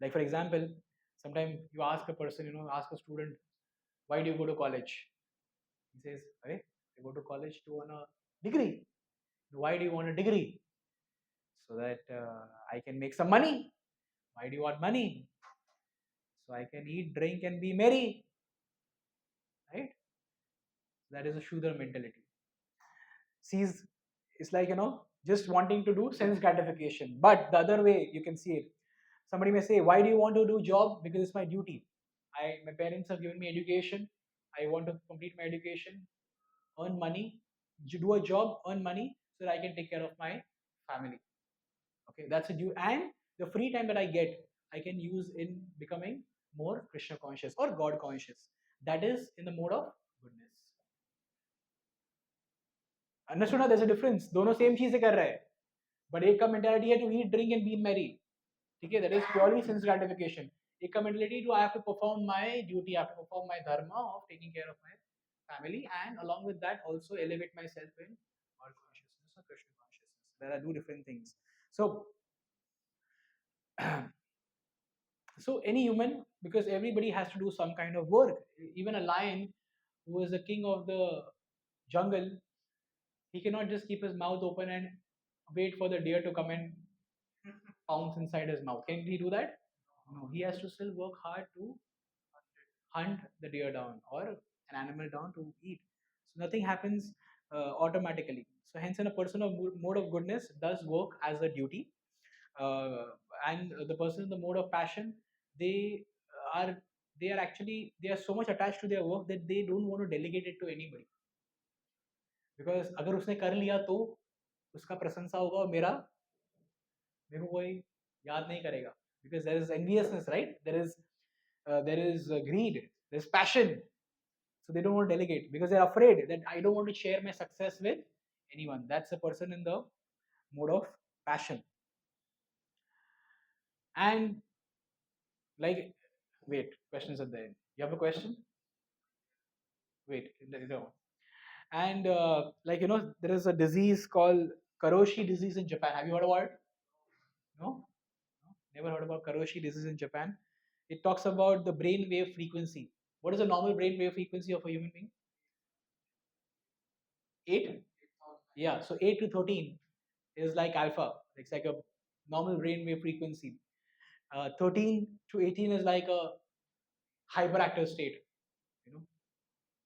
Like for example, sometimes you ask a person, you know, ask a student, why do you go to college? He says, hey, I go to college to earn a degree. Why do you want a degree? So that I can make some money. Why do you want money? So I can eat, drink, and be merry. Right? That is a Shudra mentality. Sees, it's like, you know, just wanting to do sense gratification. But the other way, you can see it. Somebody may say, why do you want to do job? Because it's my duty. My parents have given me education. I want to complete my education, earn money, do a job, earn money, so that I can take care of my family. Okay, that's a due. And the free time that I get, I can use in becoming more Krishna conscious or God conscious. That is in the mode of goodness. Understood? ना? There's a difference. दोनों same चीजें कर रहे हैं, but एक का mentality है to eat, drink and be merry. ठीक है? That is purely sense gratification. एक का mentality to I have to perform my duty, I have to perform my dharma of taking care of my family, and along with that also elevate myself in God consciousness or Krishna consciousness. There are two different things. So so any human, because everybody has to do some kind of work. Even a lion who is the king of the jungle, he cannot just keep his mouth open and wait for the deer to come and pounce inside his mouth. Can he do that? No, he has to still work hard to hunt the deer down or an animal down to eat. So nothing happens automatically. So hence, in a person of mode of goodness does work as a duty, uh, and the person in the mode of passion, they are they are actually, they are so much attached to their work that they don't want to delegate it to anybody, because अगर उसने कर लिया तो उसका प्रशंसा होगा और मेरे को कोई याद नहीं करेगा, because there is enviousness, right? There is greed, there is passion. So they don't want to delegate because they're afraid that I don't want to share my success with anyone. That's a person in the mode of passion. And like, wait, questions at the end. You have a question? Wait, no. And like, you know, there is a disease called Karoshi disease in Japan. Have you heard about it? No? No? Never heard about Karoshi disease in Japan. It talks about the brain wave frequency. What is the normal brain wave frequency of a human being? 8? Yeah, so 8 to 13 is like alpha. It's like a normal brain wave frequency. 13 to 18 is like a hyperactive state, you know,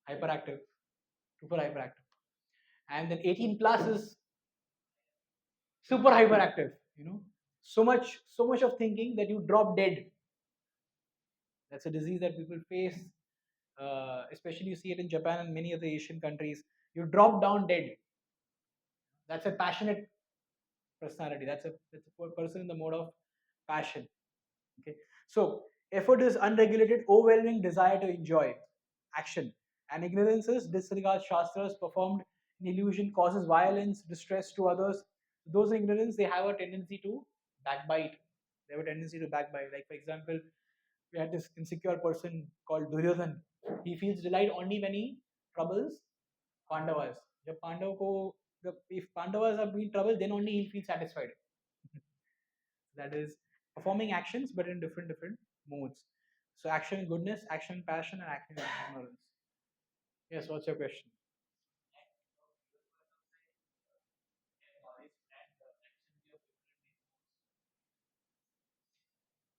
hyperactive, super hyperactive. And then 18 plus is super hyperactive, you know, so much of thinking that you drop dead. That's a disease that people face, especially you see it in Japan and many of the Asian countries. You drop down dead. That's a passionate personality. That's a person in the mode of passion. Okay, so effort is unregulated, overwhelming desire to enjoy action, and ignorance is disregard shastras performed in illusion, causes violence, distress to others. Those in ignorance, they have a tendency to backbite. They have a tendency to backbite. Like for example, we had this insecure person called Duryodhan. He feels delight only when he troubles Pandavas. जब पांडव को, if Pandavas are being troubled, then only he'll feel satisfied. That is performing actions but in different modes. So action goodness, action passion, and action ignorance. Yes, what's your question?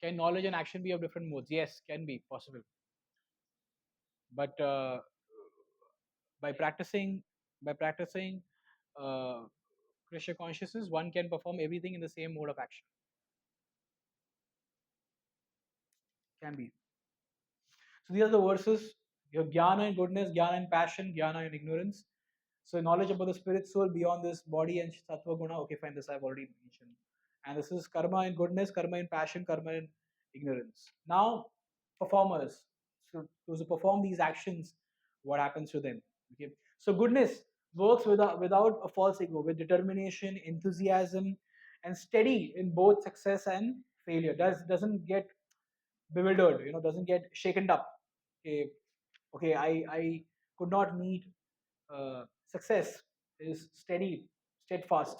Can knowledge and action be of different modes? Yes, can be possible. But by practicing by practicing uh, Krishna consciousness, one can perform everything in the same mode of action. Can be. So these are the verses. You have jnana and goodness, jnana and passion, jnana and ignorance. So knowledge about the spirit soul beyond this body and sattva guna. Okay, fine. This I've already mentioned. And this is karma and goodness, karma and passion, karma and ignorance. Now, performers. So those who perform these actions, what happens to them? Okay. So goodness works without a false ego, with determination, enthusiasm, and steady in both success and failure. Doesn't get bewildered, doesn't get shaken up. Okay, okay, I could not meet success. Is steady, steadfast.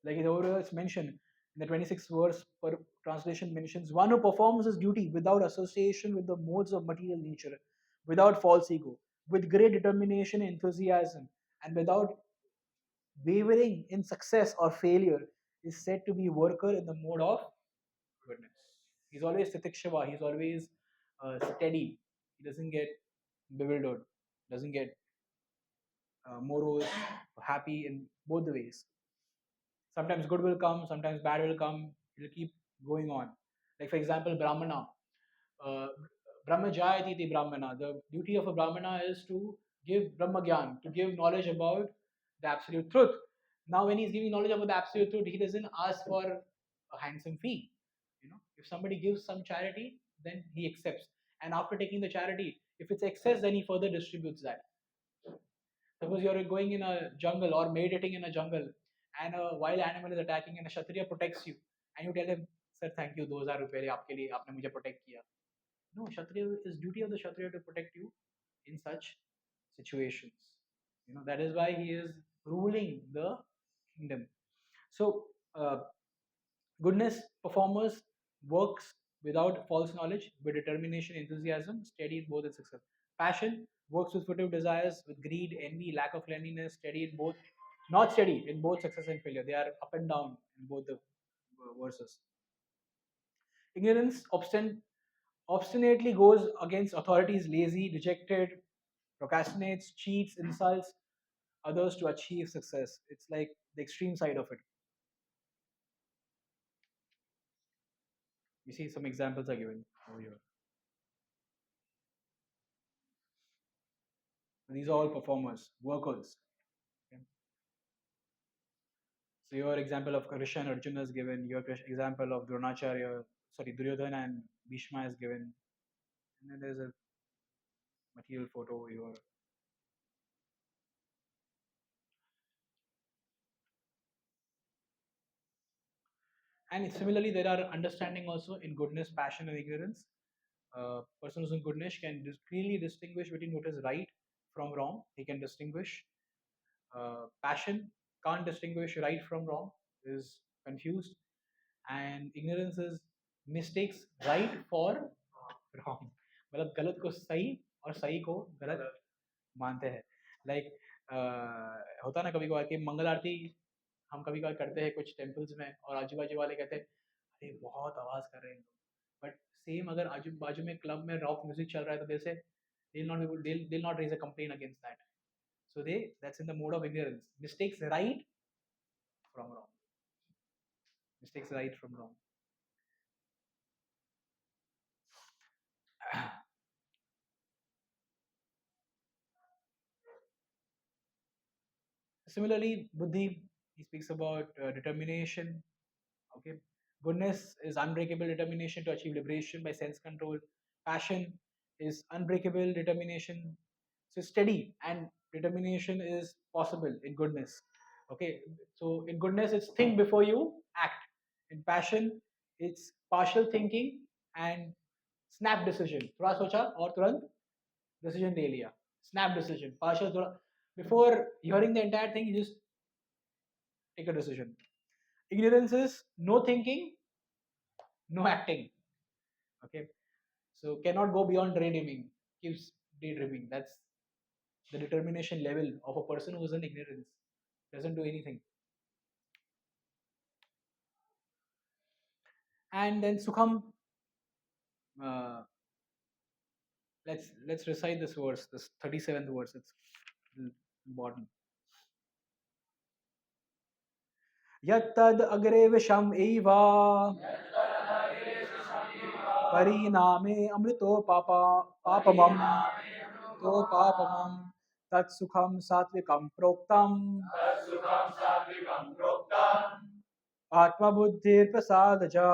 Like over here it's mentioned in the 26th verse, per translation mentions one who performs his duty without association with the modes of material nature, without false ego, with great determination and enthusiasm, and without wavering in success or failure, is said to be worker in the mode of goodness. He's always titikshava. He's always steady. He doesn't get bewildered. Doesn't get morose, happy in both the ways. Sometimes good will come. Sometimes bad will come. It'll keep going on. Like for example, Brahmana. Uh, Brahmajayati iti Brahmana. The duty of a Brahmana is to give Brahmagyan, to give knowledge about the absolute truth. Now, when he's giving knowledge about the absolute truth, he doesn't ask for a handsome fee. If somebody gives some charity, then he accepts. And after taking the charity, if it's excess, then he further distributes that. Suppose you're going in a jungle or meditating in a jungle, and a wild animal is attacking, and a Kshatriya protects you, and you tell him, "Sir, thank you. Those are रुपए आपके लिए आपने मुझे protect किया." No, Kshatriya is duty of the Kshatriya to protect you in such situations. That is why he is ruling the kingdom. So goodness performers works without false knowledge, with determination, enthusiasm, steady in both and success. Passion works with furtive desires, with greed, envy, lack of cleanliness, steady in both, not steady in both success and failure. They are up and down in both the verses. Ignorance obstinately goes against authorities, lazy, dejected, procrastinates, cheats, insults others to achieve success. It's like the extreme side of it. You see, some examples are given over here. These are all performers, workers. Okay. So your example of Krishna and Arjuna is given. Your example of Duryodhana and Bhishma is given. And then there's a material photo over here. And similarly, there are understanding also in goodness, passion, and ignorance. Person who's in goodness can clearly distinguish between what is right from wrong. He can distinguish. Passion can't distinguish right from wrong, is confused. And ignorance is mistakes right for wrong. मतलब गलत को सही और सही को गलत मानते हैं. लाइक होता ना कभी कभार कि मंगल आरती हम कभी कभार करते हैं कुछ टेम्पल्स में, और आजू बाजू वाले कहते हैं अरे बहुत आवाज़ कर रहे हैं लोग. बट सेम अगर आजू बाजू में क्लब में रॉक म्यूजिक चल रहा है तो they say they'll not raise a complaint against that. So that's in the mode of ignorance. Mistakes right from wrong. Mistakes right from wrong. Similarly, buddhi, he speaks about determination. Okay, goodness is unbreakable determination to achieve liberation by sense control. Passion is unbreakable determination. So steady and determination is possible in goodness. Okay, so in goodness, it's think before you act. In passion, it's partial thinking and snap decision. थोड़ा सोचा और तुरंत decision ले लिया. Snap decision. Partial थोड़ा before hearing the entire thing, you just take a decision. Ignorance is no thinking, no acting. Okay, so cannot go beyond daydreaming, keeps daydreaming. That's the determination level of a person who is in ignorance. Doesn't do anything. And then Sukham, uh, let's recite this verse, this 37th verse. It's important. Yattad agre visham eva pariname amrito papamam to papamam tat sukham satvikam proktam atma buddhir prasadaja.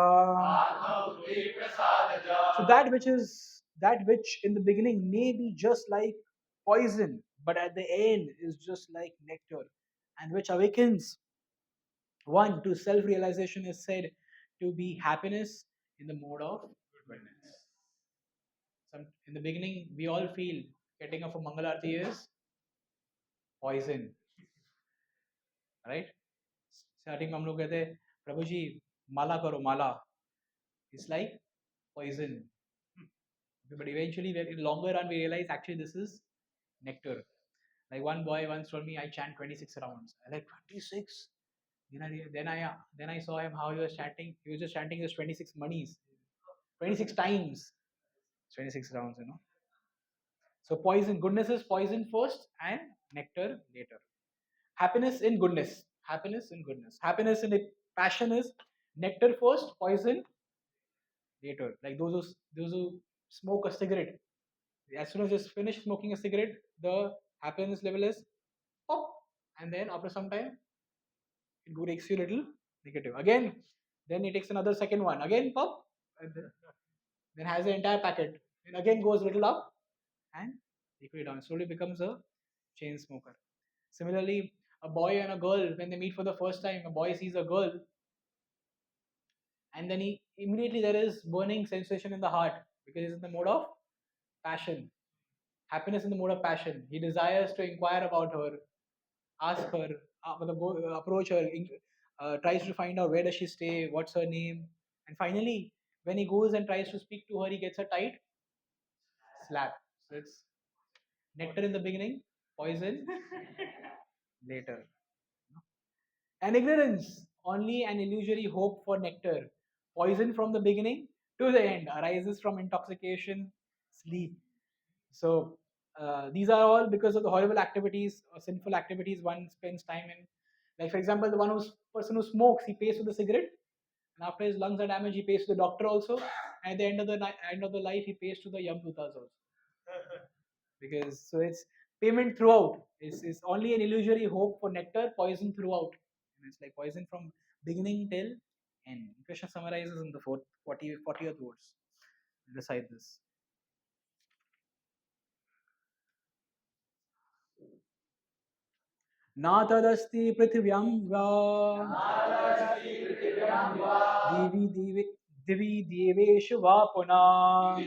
So that which in the beginning may be just like poison, but at the end is just like nectar, and which awakens one to self-realization is said to be happiness in the mode of goodness. In the beginning, we all feel getting up a Mangalarti is poison, right? Starting में हम लोग कहते हैं प्रभु जी माला करो माला. It's like poison. But eventually, in the longer run, we realize actually this is nectar. Like one boy once told me, I chant 26 rounds. I like 26. Then I saw him how he was chanting. He was just chanting his 26 monies, 26 times, 26 rounds. So poison, goodness is poison first and nectar later. Happiness in goodness, happiness in goodness, happiness in passion is nectar first, poison later. Like those who smoke a cigarette, as soon as they finish smoking a cigarette, the happiness level is pop, and then after some time it takes you a little negative. Again, then it takes another second one. Again pop, and then has the entire packet. And again goes little up and equally down. Slowly becomes a chain smoker. Similarly, a boy and a girl, when they meet for the first time, a boy sees a girl, and then he immediately there is burning sensation in the heart because he's in the mode of passion. Happiness in the mode of passion. He desires to inquire about her, ask her, approach her, tries to find out where does she stay, what's her name, and finally, when he goes and tries to speak to her, he gets a tight slap. So it's nectar in the beginning, poison later. And ignorance, only an illusory hope for nectar. Poison from the beginning to the end arises from intoxication, sleep. So these are all because of the horrible activities or sinful activities one spends time in. Like for example, the person who smokes, he pays for the cigarette, and after his lungs are damaged, he pays to the doctor also. And at the end of the life, he pays to the Yamdutas also. Because so it's payment throughout. It's only an illusory hope for nectar, poison throughout. And it's like poison from beginning till end. Krishna summarizes in the 40th verse. Recite this. Na tadasti prithvyam va divi divi divi deveshu va puna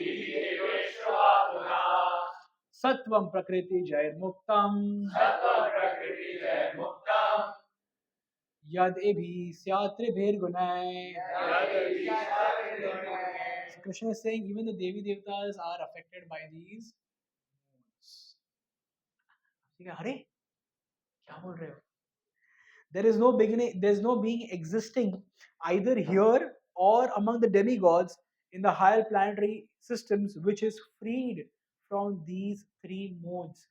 Satvam Prakriti Jair Muktam Yad Ebhi Syatri Gunai. So Krishna is saying even the Devi Devtas are affected by these moods. Hare, kya bol rahe ho? There is no beginning, there is no being existing either here or among the demigods in the higher planetary systems which is freed from these three modes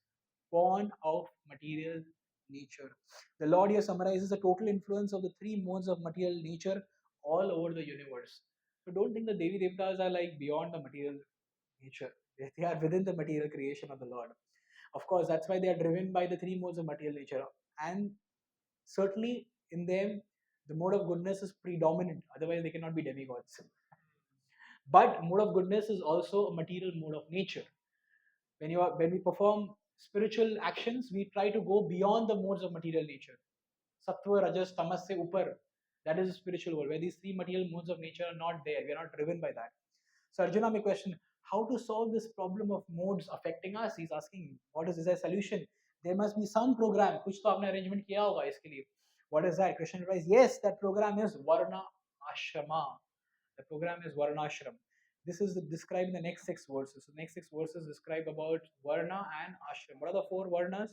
born of material nature. The Lord here summarizes the total influence of the three modes of material nature all over the universe. So don't think the Devi Devtas are like beyond the material nature. They are within the material creation of the Lord. Of course, that's why they are driven by the three modes of material nature. And certainly in them, the mode of goodness is predominant. Otherwise, they cannot be demigods. But mode of goodness is also a material mode of nature. When we perform spiritual actions, we try to go beyond the modes of material nature. Sattva, Rajas, Tamas se upar. That is the spiritual world, where these three material modes of nature are not there. We are not driven by that. So Arjuna may question, how to solve this problem of modes affecting us? He's asking, what is there a solution? There must be some program. कुछ तो आपने arrangement किया होगा इसके लिए. What is that? Krishna replies, yes, that program is Varna Ashrama. The program is Varna Ashram. This is described in the next six verses. So the next six verses describe about Varna and Ashram. What are the four Varnas?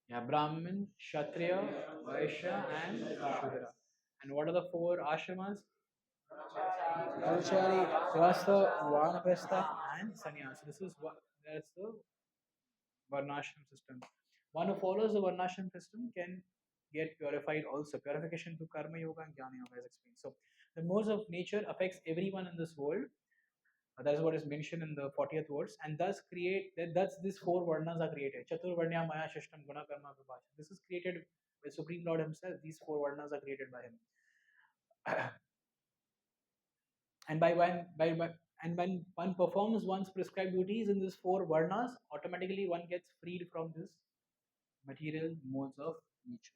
Yeah, Brahmin, Kshatriya, Vaishya, and Shudra. And what are the four ashramas? Brahmachari, Grahastha, Vanaprastha, and Sannyas. So this is what that's the Varnashram system. One who follows the Varnashram system can get purified also. Purification through Karma Yoga and Jnana Yoga is explained. So the modes of nature affects everyone in this world. That is what is mentioned in the 40th verse, and thus thus these four varnas are created. Chaturvarnya Maya Shishtam Guna Karma Vibhasha. This is created by Supreme Lord Himself. These four varnas are created by Him. And when one performs one's prescribed duties in these four varnas, automatically one gets freed from this material modes of nature.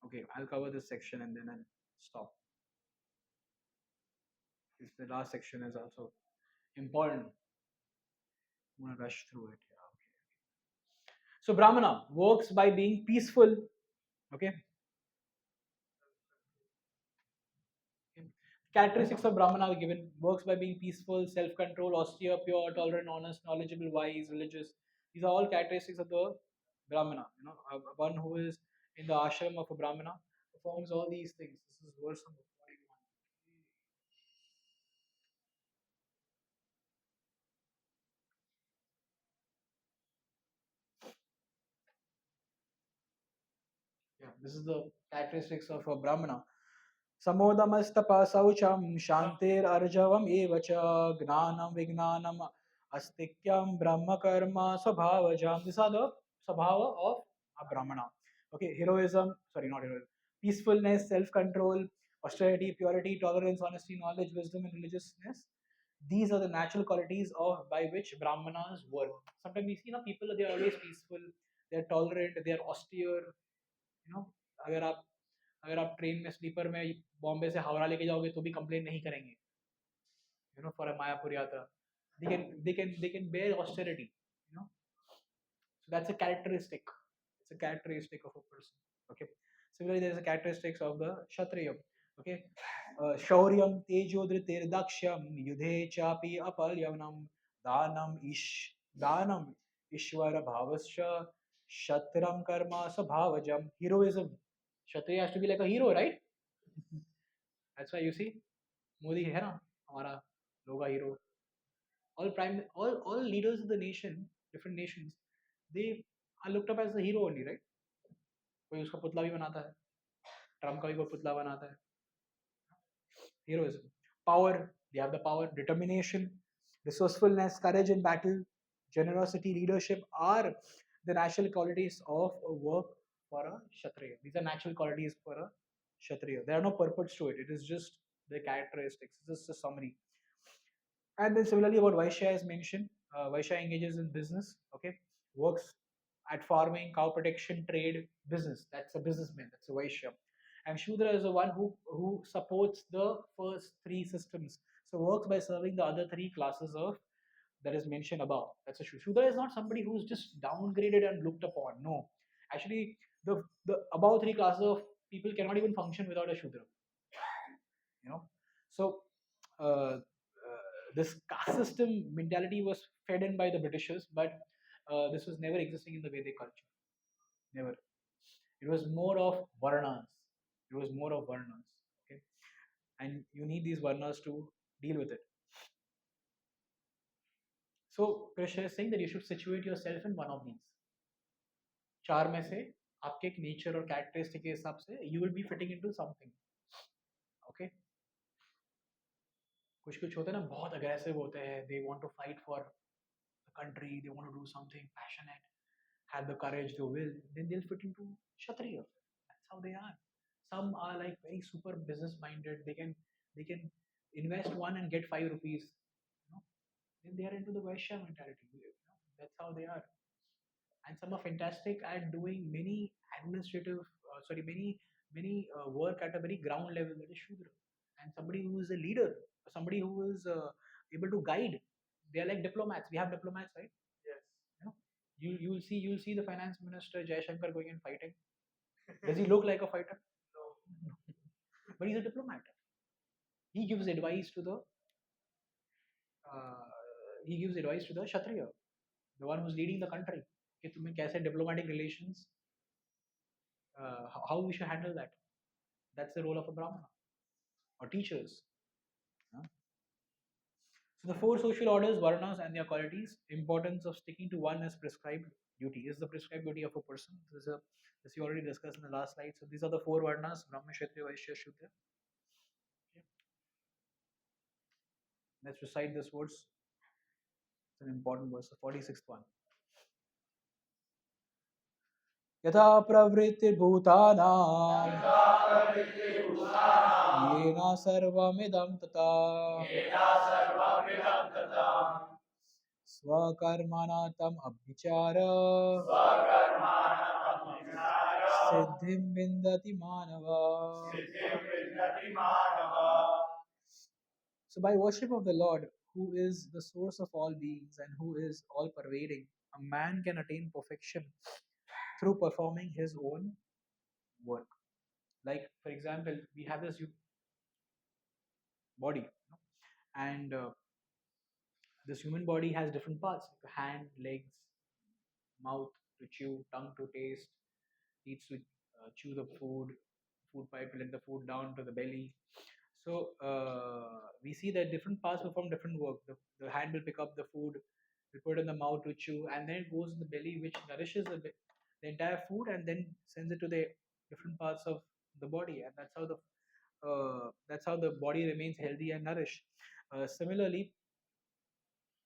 Okay, I'll cover this section and then I'll stop. If the last section is also important, I'm gonna rush through it. Yeah, okay. So Brahmana works by being peaceful. Okay. Characteristics of Brahmana are given. Works by being peaceful, self-control, austere, pure, tolerant, honest, knowledgeable, wise, religious. These are all characteristics of the Brahmana. One who is in the ashram of a Brahmana performs all these things. This is verse number 41. Yeah, this is the characteristics of a Brahmana. समोदमस्तप शौचम शांतिर अर्जवम एवच ज्ञानम विज्ञानम अस्तिक्यम ब्रह्म कर्म स्वभावजम. These are the swabhava of a Brahmana. Okay, heroism, sorry, not heroism, peacefulness, self-control, austerity, purity, tolerance, honesty, knowledge, wisdom, and religiousness. These are the natural qualities of by which Brahmanas work. Sometimes we see people, they are always peaceful, they are tolerant, they are austere. you know अगर आप अगर आप train में sleeper में बॉम्बे से हावड़ा लेके जाओगे तो भी कंप्लेन नहीं करेंगे. फॉर अ मायापुर यात्रा, they can bear austerity. you know so that's a characteristic. It's a characteristic of a person. Okay. Similarly, there is a characteristics of the kshatriya. Okay. Shauryam tejo dhritir yudhe chapi apalyanam danam danam ishvara bhavasya shatram karma sabhavajam. Heroism. Kshatriya has to be like a hero, right? That's why you see Modi है ना हमारा लोगा hero. All leaders of the nation, different nations, they are looked up as the hero only, right? कोई उसका पुतला भी बनाता है, ट्रम्प का भी कोई पुतला बनाता है. Heroism, power, they have the power, determination, resourcefulness, courage in battle, generosity, leadership are the natural qualities of a work for a kshatriya. These are natural qualities for a kshatriya. There are no purports to it. It is just the characteristics. This is a summary. And then similarly about Vaishya is mentioned. Vaishya engages in business, okay, works at farming, cow protection, trade, business. That's a businessman. That's a Vaishya. And Shudra is the one who supports the first three systems. So works by serving the other three classes of that is mentioned above. That's a Shudra. Shudra is not somebody who's just downgraded and looked upon. No, actually, the above three classes of people cannot even function without a Shudra. you know so uh, this caste system mentality was fed in by the Britishers, but this was never existing in the Vedic culture. Never. It was more of varnas. It was more of varnas. Okay, and you need these varnas to deal with it. So Krishna is saying that you should situate yourself in one of these. चार में से आपके एक nature और characteristic के हिसाब से you will be fitting into something. Okay. कुछ कुछ होते हैं ना, बहुत अग्रेसिव होते हैं. They want to fight for the country. They want to do something passionate. Have the courage, the will, then they'll fit into Kshatriya. That's how they are. Some are like very super business minded. They can invest one and get 5 rupees. Then they are into the Vaishya mentality. That's how they are. And some are fantastic at doing many administrative, many work at a very ground level, that is Shudra. And somebody who is a leader, somebody who is able to guide, they are like diplomats. We have diplomats, right? Yes. You know, you'll see the finance minister Jaishankar going and fighting. Does he look like a fighter? No. But he's a diplomat. He gives advice to the uh, Kshatriya, the one who's leading the country. कि तुम्हें कैसे diplomatic relations, how we should handle that. That's the role of a Brahmana or teachers. Huh? So the four social orders, varnas, and their qualities. Importance of sticking to one as prescribed duty is the prescribed duty of a person. This we already discussed in the last slide. So these are the four varnas: Brahma, Kshatriya, Vaishya, Shudra. Okay. Let's recite this words. It's an important verse, the 46th one. यथा प्रवृत्तिर्भूतानां येन सर्वमिदं तथा स्वकर्मणा तम अभिचार सिद्धिं विन्दति मानव. So by worship of the Lord, who is the source of all beings and who is all pervading, a man can attain perfection through performing his own work. Like, for example, we have this body, you know, and this human body has different parts: hand, legs, mouth to chew, tongue to taste, teeth to chew the food, food pipe to let the food down to the belly. So we see that different parts perform different work. The hand will pick up the food, will put it in the mouth to chew, and then it goes in the belly, which nourishes the entire food, and then sends it to the different parts of the body, and that's how the body remains healthy and nourished. Similarly,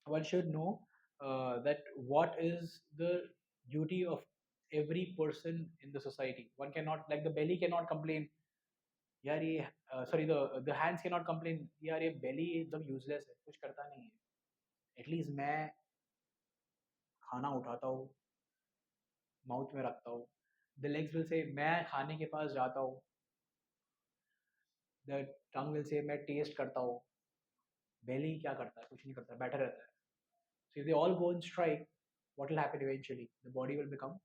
one should know that what is the duty of every person in the society. One cannot, like the belly cannot complain, यार ये sorry, the hands cannot complain, यार ये belly एकदम useless है, कुछ करता नहीं है. At least मैं खाना उठाता हूँ, माउथ में रखता हूँ. The legs will say मैं खाने के पास जाता हूँ. The tongue will say मैं taste करता हूँ. Belly क्या करता है? कुछ नहीं करता, बैठा रहता है. So if they all go on strike, what will happen eventually? The body will become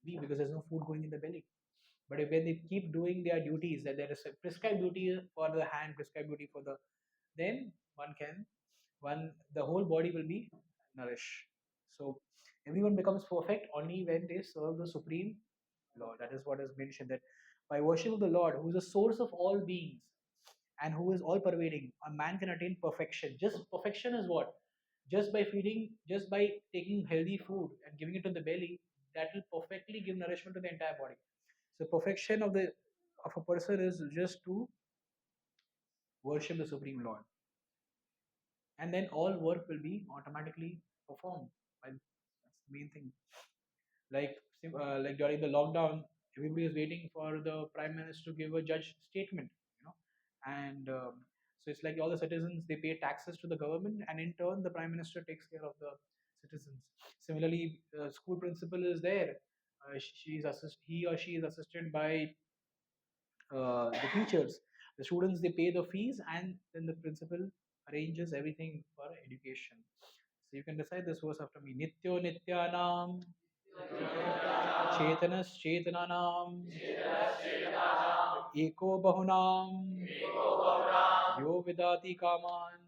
weak because there's no food going in the belly. But if when they keep doing their duties, that there is a prescribed duty for the hand, prescribed duty for the, then the whole body will be nourished. So everyone becomes perfect only when they serve the supreme Lord. That is what is mentioned, that by worship of the Lord, who is the source of all beings and who is all pervading, a man can attain perfection. Just perfection is what? Just by feeding, just by taking healthy food and giving it to the belly, that will perfectly give nourishment to the entire body. So perfection of a person is just to worship the Supreme Lord, and then all work will be automatically performed. That's the main thing. Like during the lockdown, everybody is waiting for the Prime Minister to give a judge statement, you know, and so it's like all the citizens, they pay taxes to the government, and in turn the Prime Minister takes care of the citizens. Similarly, school principal is there. He or she is assisted by the teachers. The students, they pay the fees, and then the principal arranges everything for education. So you can recite this verse after me. Nityo nityanam chetanas chetananam eko bahunam yo vidati kaman.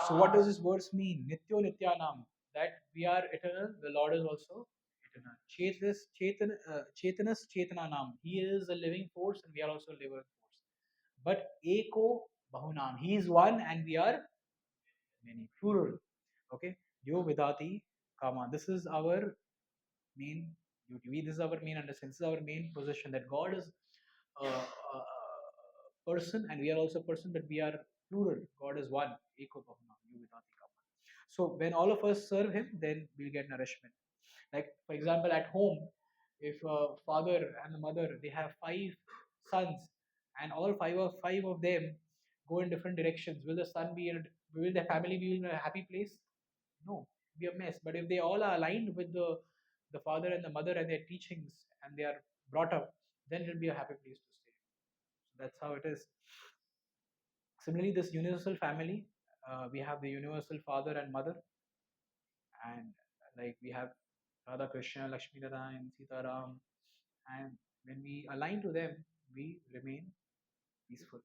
So what does this verse mean? Nityo nityanam, that we are eternal, the Lord is also eternal. Chetanas chetananam, he is a living force and we are also a living force. But eko bahunam, he is one and we are many, plural. Okay, yo vidati kama, this is our main duty. This is our main understanding. This is our main position, that God is a person and we are also person, but we are plural. God is one. Eko bahunam, yo vidati kama. So when all of us serve Him, then we'll get nourishment. Like for example, at home, if a father and a mother, they have 5 sons, and all five of them go in different directions, will the son be in? Will the family be in a happy place? No, be a mess. But if they all are aligned with the father and the mother and their teachings, and they are brought up, then it'll be a happy place to stay. So that's how it is. Similarly, this universal family, we have the universal father and mother, and like we have Radha Krishna, Lakshmi Narayan, Sita Ram, and when we align to them, we remain peaceful.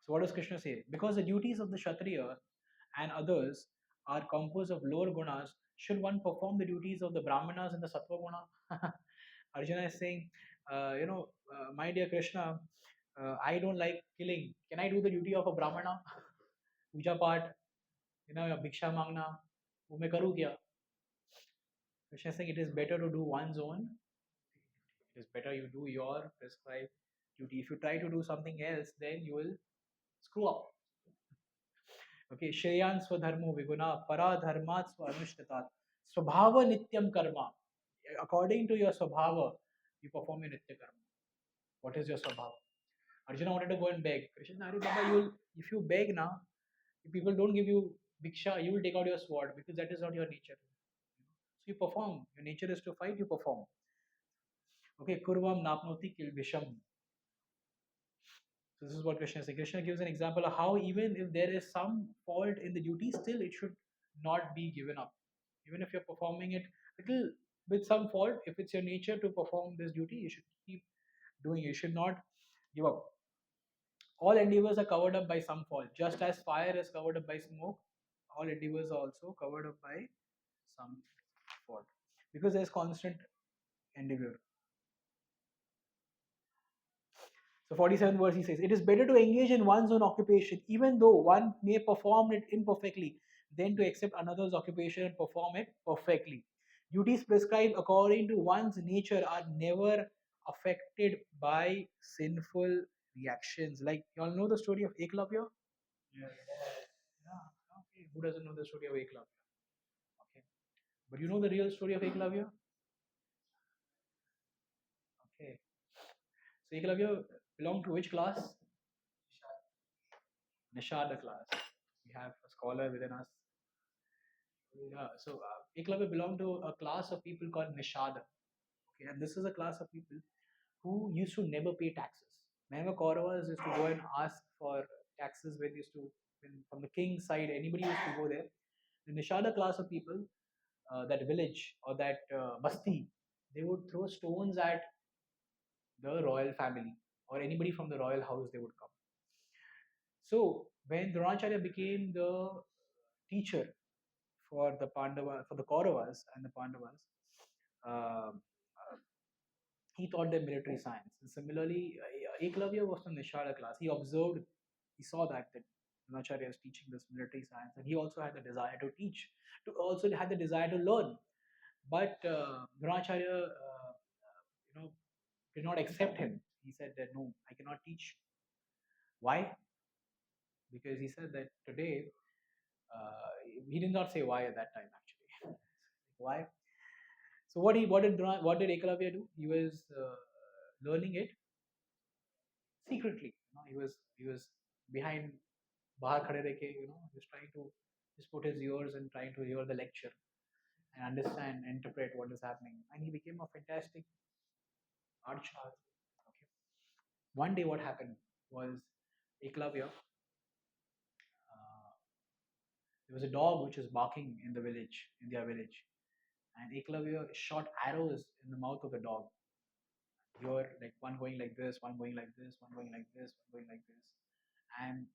So what does Krishna say? Because the duties of the Kshatriya and others are composed of lower gunas, should one perform the duties of the Brahmanas in the Sattva guna? Arjuna is saying, my dear Krishna, I don't like killing. Can I do the duty of a Brahmana? Puja part, Bhiksha Mangna, वो मैं करूँ क्या? Krishna is saying it is better to do one's own. It is better you do your prescribed duty. If you try to do something else, then you will screw up. Okay, Shreyan Swadharmo Viguna, Para Dharmat Swanushtatat, Swabhava Nityam Karma. According to your Swabhava, you perform your Nitya Karma. What is your Swabhava? Arjuna wanted to go and beg. Krishna, Hari Baba, if you beg now, if people don't give you Bhiksha, you will take out your sword because that is not your nature. So you perform. Your nature is to fight, you perform. Okay, Kurvam Napnoti Kilvisham. So this is what Krishna says. Krishna gives an example of how even if there is some fault in the duty, still it should not be given up. Even if you're performing it little with some fault, if it's your nature to perform this duty, you should keep doing it. You should not give up. All endeavors are covered up by some fault. Just as fire is covered up by smoke, all endeavors are also covered up by some fault. Because there's constant endeavor. So 47th verse he says, it is better to engage in one's own occupation, even though one may perform it imperfectly, than to accept another's occupation and perform it perfectly. Duties prescribed according to one's nature are never affected by sinful reactions. Like you all know the story of Eklavya? Yes. Yeah. Okay. Who doesn't know the story of Eklavya? Okay. But you know the real story of Eklavya? Okay. So Eklavya belonged to which class? Nishada class. We have a scholar within us. Yeah, so Eklavya belonged to a class of people called Nishada. Okay, and this is a class of people who used to never pay taxes. Whenever Kauravas used to go and ask for taxes, when from the king's side, anybody used to go there. The Nishada class of people, that village or that basti, they would throw stones at the royal family or anybody from the royal house. They would come. So when Dronacharya became the teacher for the for the Kauravas and the Pandavas, um, uh, he taught them military science. And similarly, Eklavya was from Nishada class. He observed, he saw that Dronacharya is teaching this military science, and he also had the desire to teach, to also had the desire to learn. But Dronacharya, did not accept him. He said that no, I cannot teach. Why? Because he said that today, uh, he did not say why at that time actually. Why? So what did Eklavya do? He was learning it secretly. He was behind bahar khade reke, he was trying to just put his ears and trying to hear the lecture and understand, interpret what is happening. And he became a fantastic archer. Okay. One day, what happened was Eklavya. There was a dog which was barking in the village, in their village, and Eklavya shot arrows in the mouth of the dog. You're like one going like this, one going like this, one going like this, one going like this, and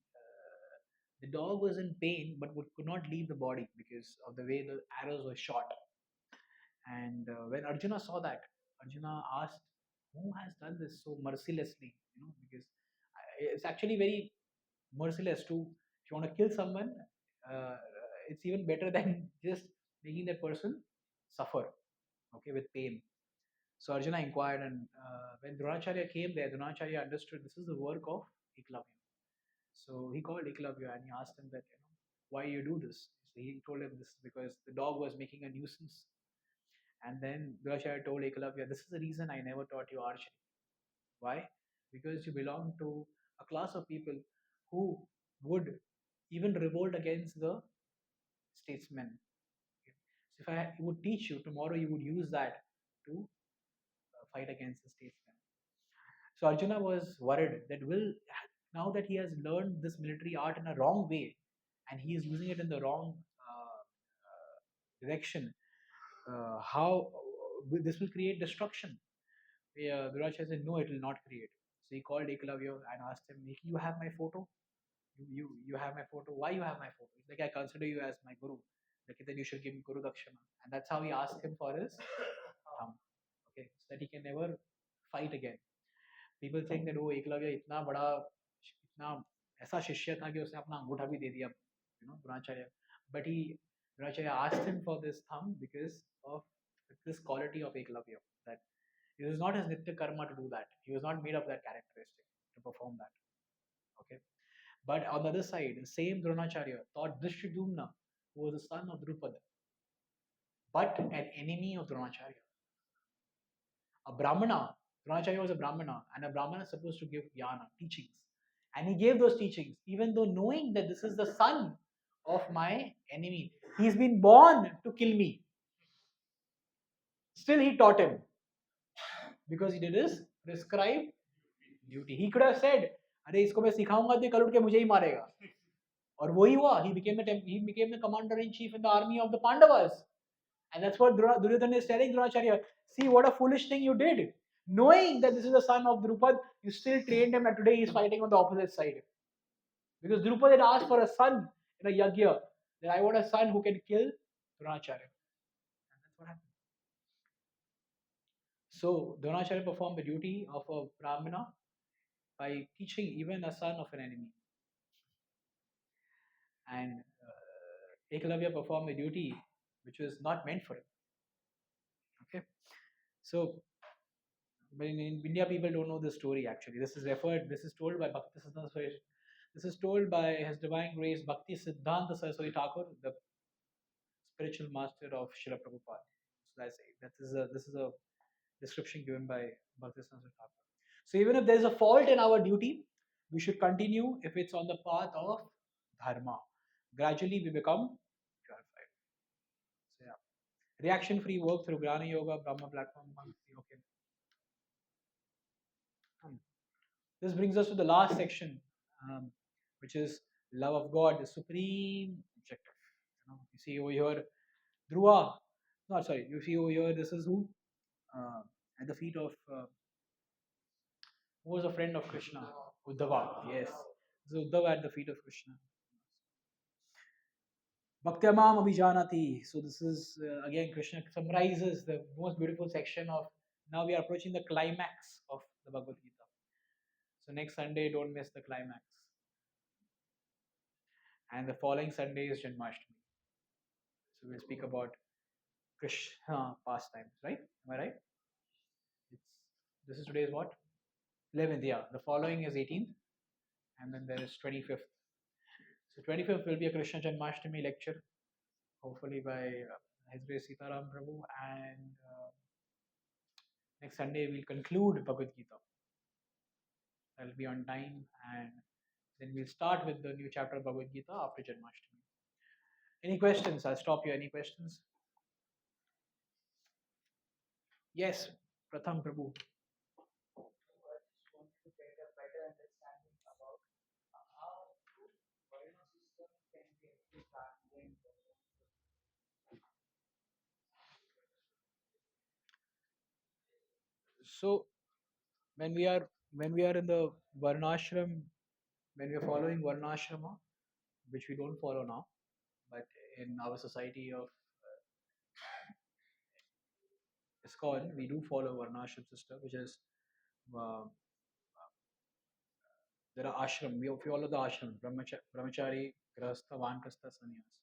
the dog was in pain but could not leave the body because of the way the arrows were shot. And when Arjuna saw that, Arjuna asked, "Who has done this so mercilessly?" Because it's actually very merciless to, if you want to kill someone, uh, it's even better than just making that person suffer, okay, with pain. So Arjuna inquired, and when Dronacharya came there, Dronacharya understood this is the work of Eklavya. So he called Eklavya and he asked him that, why you do this? So he told him this because the dog was making a nuisance. And then Dronacharya told Eklavya, this is the reason I never taught you archery. Why? Because you belong to a class of people who would even revolt against the statesmen. Okay. So if I would teach you tomorrow, you would use that to fight against the statesman. So Arjuna was worried that will now that he has learned this military art in a wrong way, and he is using it in the wrong direction, how this will create destruction. Duracharya said, no, it will not create. So he called Eklavya and asked him, you have my photo? You have my photo? Why you have my photo? He's like, I consider you as my guru. Like, then you should give me Guru Dakshana. And that's how he asked him for his thumb. Okay, so that he can never fight again. People think that वो एकलव्य इतना बड़ा इतना ऐसा शिष्य था कि उसने अपना अंगूठा भी दे दिया, Dronacharya. But Dronacharya asked him for this thumb because of this quality of Eklavya, that it was not his nitya karma to do that. He was not made of that characteristic to perform that. Okay, but on the other side, the same Dronacharya taught Drishtadumna, who was the son of Drupad, but an enemy of Dronacharya. A Brahmana, Dronacharya was a Brahmana, and a Brahmana is supposed to give jnana, teachings. And he gave those teachings, even though knowing that this is the son of my enemy. He's been born to kill me. Still, he taught him because he did his prescribed duty. He could have said, अरे इसको मैं सिखाऊंगा तो कल उठ के मुझे ही मारेगा. और वही हुआ. He became the commander in chief in the army of the Pandavas. And that's what Duryodhana is telling Dronacharya. See what a foolish thing you did. Knowing that this is the son of Drupad, you still trained him, and today he is fighting on the opposite side. Because Drupad had asked for a son in a yagya. That I want a son who can kill Dronacharya. And that's what happened. So Dronacharya performed the duty of a Brahmana by teaching even a son of an enemy. And Eklavya performed the duty which was not meant for him. Okay, so but in India, people don't know the story actually. This is told by Bhakti Siddhanta Saraswati. This is told by His Divine Grace Bhakti Siddhanta Saraswati Thakur, the spiritual master of Srila Prabhupada. So this is a description given by Bhakti Siddhanta Thakur. So even if there is a fault in our duty, we should continue if it's on the path of dharma. Gradually, we become purified. So yeah, reaction-free work through Grana Yoga, Brahma platform. Okay. This brings us to the last section, which is love of God, the supreme objective. You see over here, Dhruva. No, sorry. You see over here, this is who? At the feet of who was a friend of Krishna? Uddhava. Yes. This is Uddhava at the feet of Krishna. Bhaktyamam Abhijanati. So this is again Krishna summarizes the most beautiful section of. Now we are approaching the climax of the Bhagavad Gita. So next Sunday, don't miss the climax. And the following Sunday is Janmashtami. So we'll speak about Krishna pastimes, right? Am I right? This is today's what? 11th, yeah. The following is 18th, and then there is 25th. So 25th will be a Krishna Janmashtami lecture, hopefully by His Grace Sitaram Prabhu, and next Sunday we'll conclude Bhagavad Gita. That'll be on time, and then we'll start with the new chapter of Bhagavad Gita after Janmashtami. Any questions? I'll stop here. Any questions? Yes, Pratham Prabhu. So when we are in the varnashram, when we are following varnashrama, which we don't follow now, but in our society of ISKCON, we do follow varnashram system, which is uh, there are ashram. We follow the ashram: brahmachari, grahastha, vanprastha, sannyas.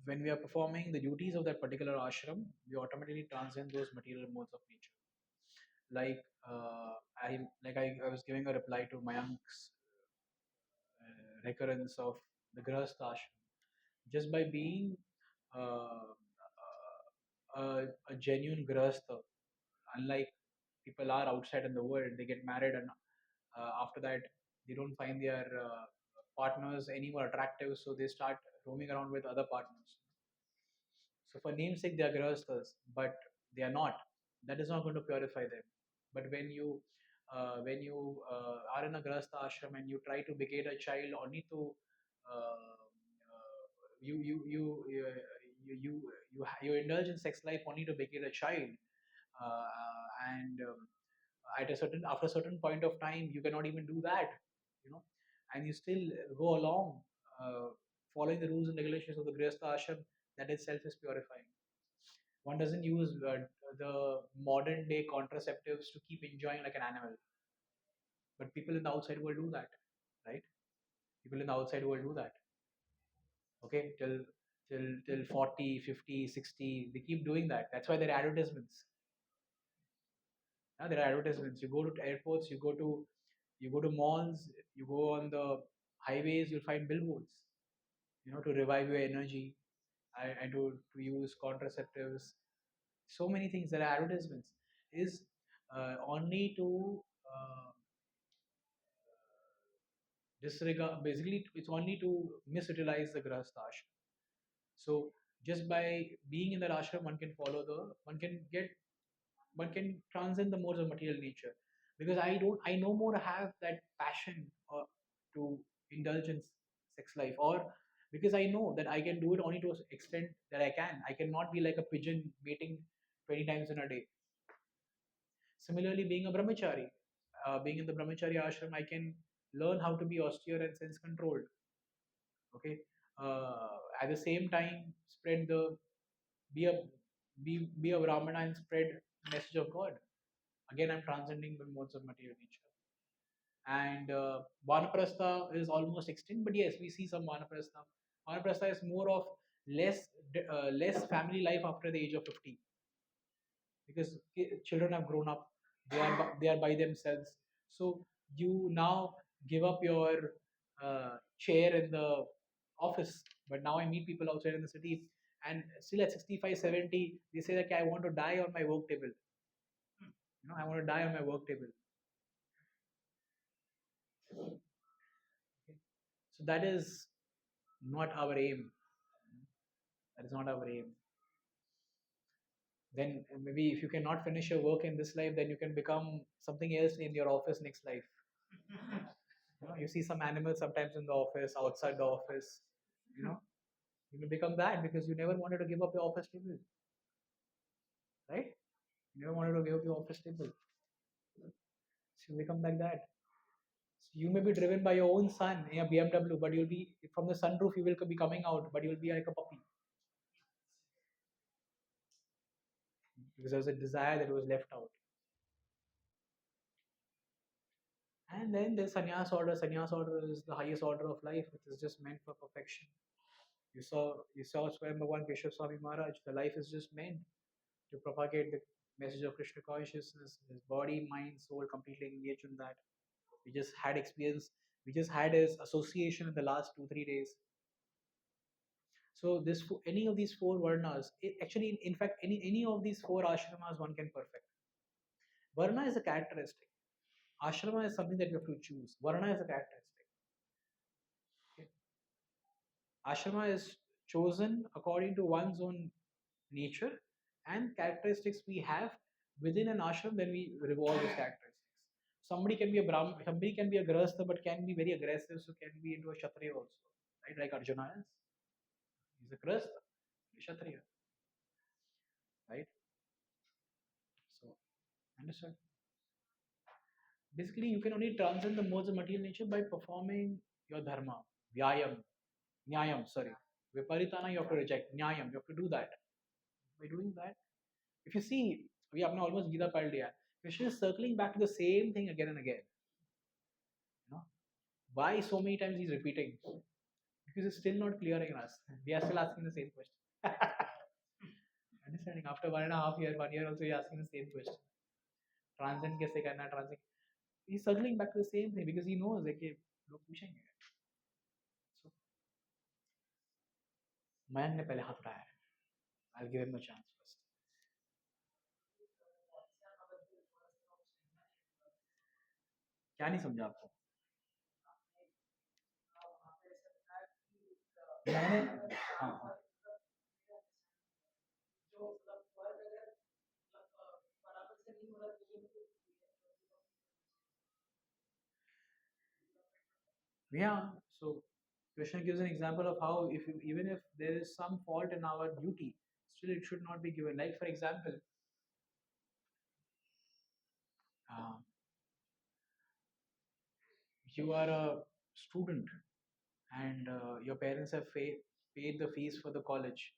When we are performing the duties of that particular ashram, we automatically transcend those material modes of nature. I was giving a reply to Mayank's recurrence of the grahastha ashram. Just by being uh, a genuine grahastha, unlike people are outside in the world, they get married and after that they don't find their partners any more attractive, so they start roaming around with other partners. So for namesake, they are grahasthas, but They are not. That is not going to purify them. But when you are in a grahastha ashram and you try to beget a child only to you you you you you indulge in sex life only to beget a child, and at a certain after a certain point of time you cannot even do that, you know, and you still go along uh, following the rules and regulations of the grihastha ashram. That itself is purifying. One doesn't use the modern day contraceptives to keep enjoying like an animal, but people in the outside world do that, right? People in the outside world do that. Okay, till 40, 50, 60, they keep doing that. That's why there are advertisements. Now there are advertisements. You go to airports, you go to malls, you go on the highways, you'll find billboards, to revive your energy, and to use contraceptives. So many things. There are advertisements. Is only to disregard. Basically, it's only to misutilize the grahastha. So just by being in the ashram, one can transcend the modes of material nature, because I no more have that passion to indulge in sex life, or because I know that I can do it only to an extent that I cannot be like a pigeon mating 20 times in a day. Similarly, being a brahmachari, being in the brahmachari ashram, I can learn how to be austere and sense controlled. Okay, at the same time, spread the be a be a brahmana and spread the message of God. Again, I'm transcending the modes of material nature. And vanaprastha is almost extinct, but yes, we see some vanaprastha. Vanaprastha is more of less family life after the age of 50, because children have grown up, they are by themselves. So you now give up your chair in the office, but now I meet people outside in the city, and still at 65, 70, they say that, "Okay, I want to die on my work table. I want to die on my work table." Okay. So that is not our aim. That is not our aim. Then maybe if you cannot finish your work in this life, then you can become something else in your office next life. You see some animals sometimes in the office, outside the office. You know, you will become that because you never wanted to give up your office table, right? You never wanted to give up your office table, so you become like that. So you may be driven by your own son in a BMW, but you'll be from the sunroof. You will be coming out, but you'll be like a puppy because there's a desire that was left out. And then there's sannyas order. Sannyas order is the highest order of life. It is just meant for perfection. You saw Swayam Bhagwan Keshav Swami Maharaj. The life is just meant to propagate the message of Krishna consciousness. His body, mind, soul completely engaged in that. We just had experience. We just had his association in the last 2 3 days. So any of these four varnas, actually, in fact, any of these four ashramas one can perfect. Varna is a characteristic. Ashrama is something that you have to choose. Varna is a characteristic. Okay? Ashrama is chosen according to one's own nature and characteristics we have within an ashram. Then we revolve those characteristics. Somebody can be a Brahmin, somebody can be a grahastha, but can be very aggressive, so can be into a kshatriya also, right? Like Arjuna is. He's a grahastha, a kshatriya, right? So, understood. Basically, you can only transcend the modes of material nature by performing your dharma, vyayam, nyayam, sorry. Viparitana, you have to reject. Nyayam, you have to do that. By doing that, if you see, we have now almost Gita pal diya. Krishna is circling back to the same thing again and again. You know, why so many times he's repeating? Because it's still not clearing us. We are still asking the same question. Understanding? After 1.5 years, 1 year also, you're asking the same question. Transcend कैसे करना? Transcend. He's circling back to the same thing because he knows that लोग पूछेंगे. So, Mayank ने पहले हाथ उठाया है. I'll give him a chance first. क्या नहीं समझा आपको? मैंने हाँ हाँ Yeah. So Krishna gives an example of how even if there is some fault in our duty, still it should not be given. Like for example, uh, you are a student and your parents have paid the fees for the college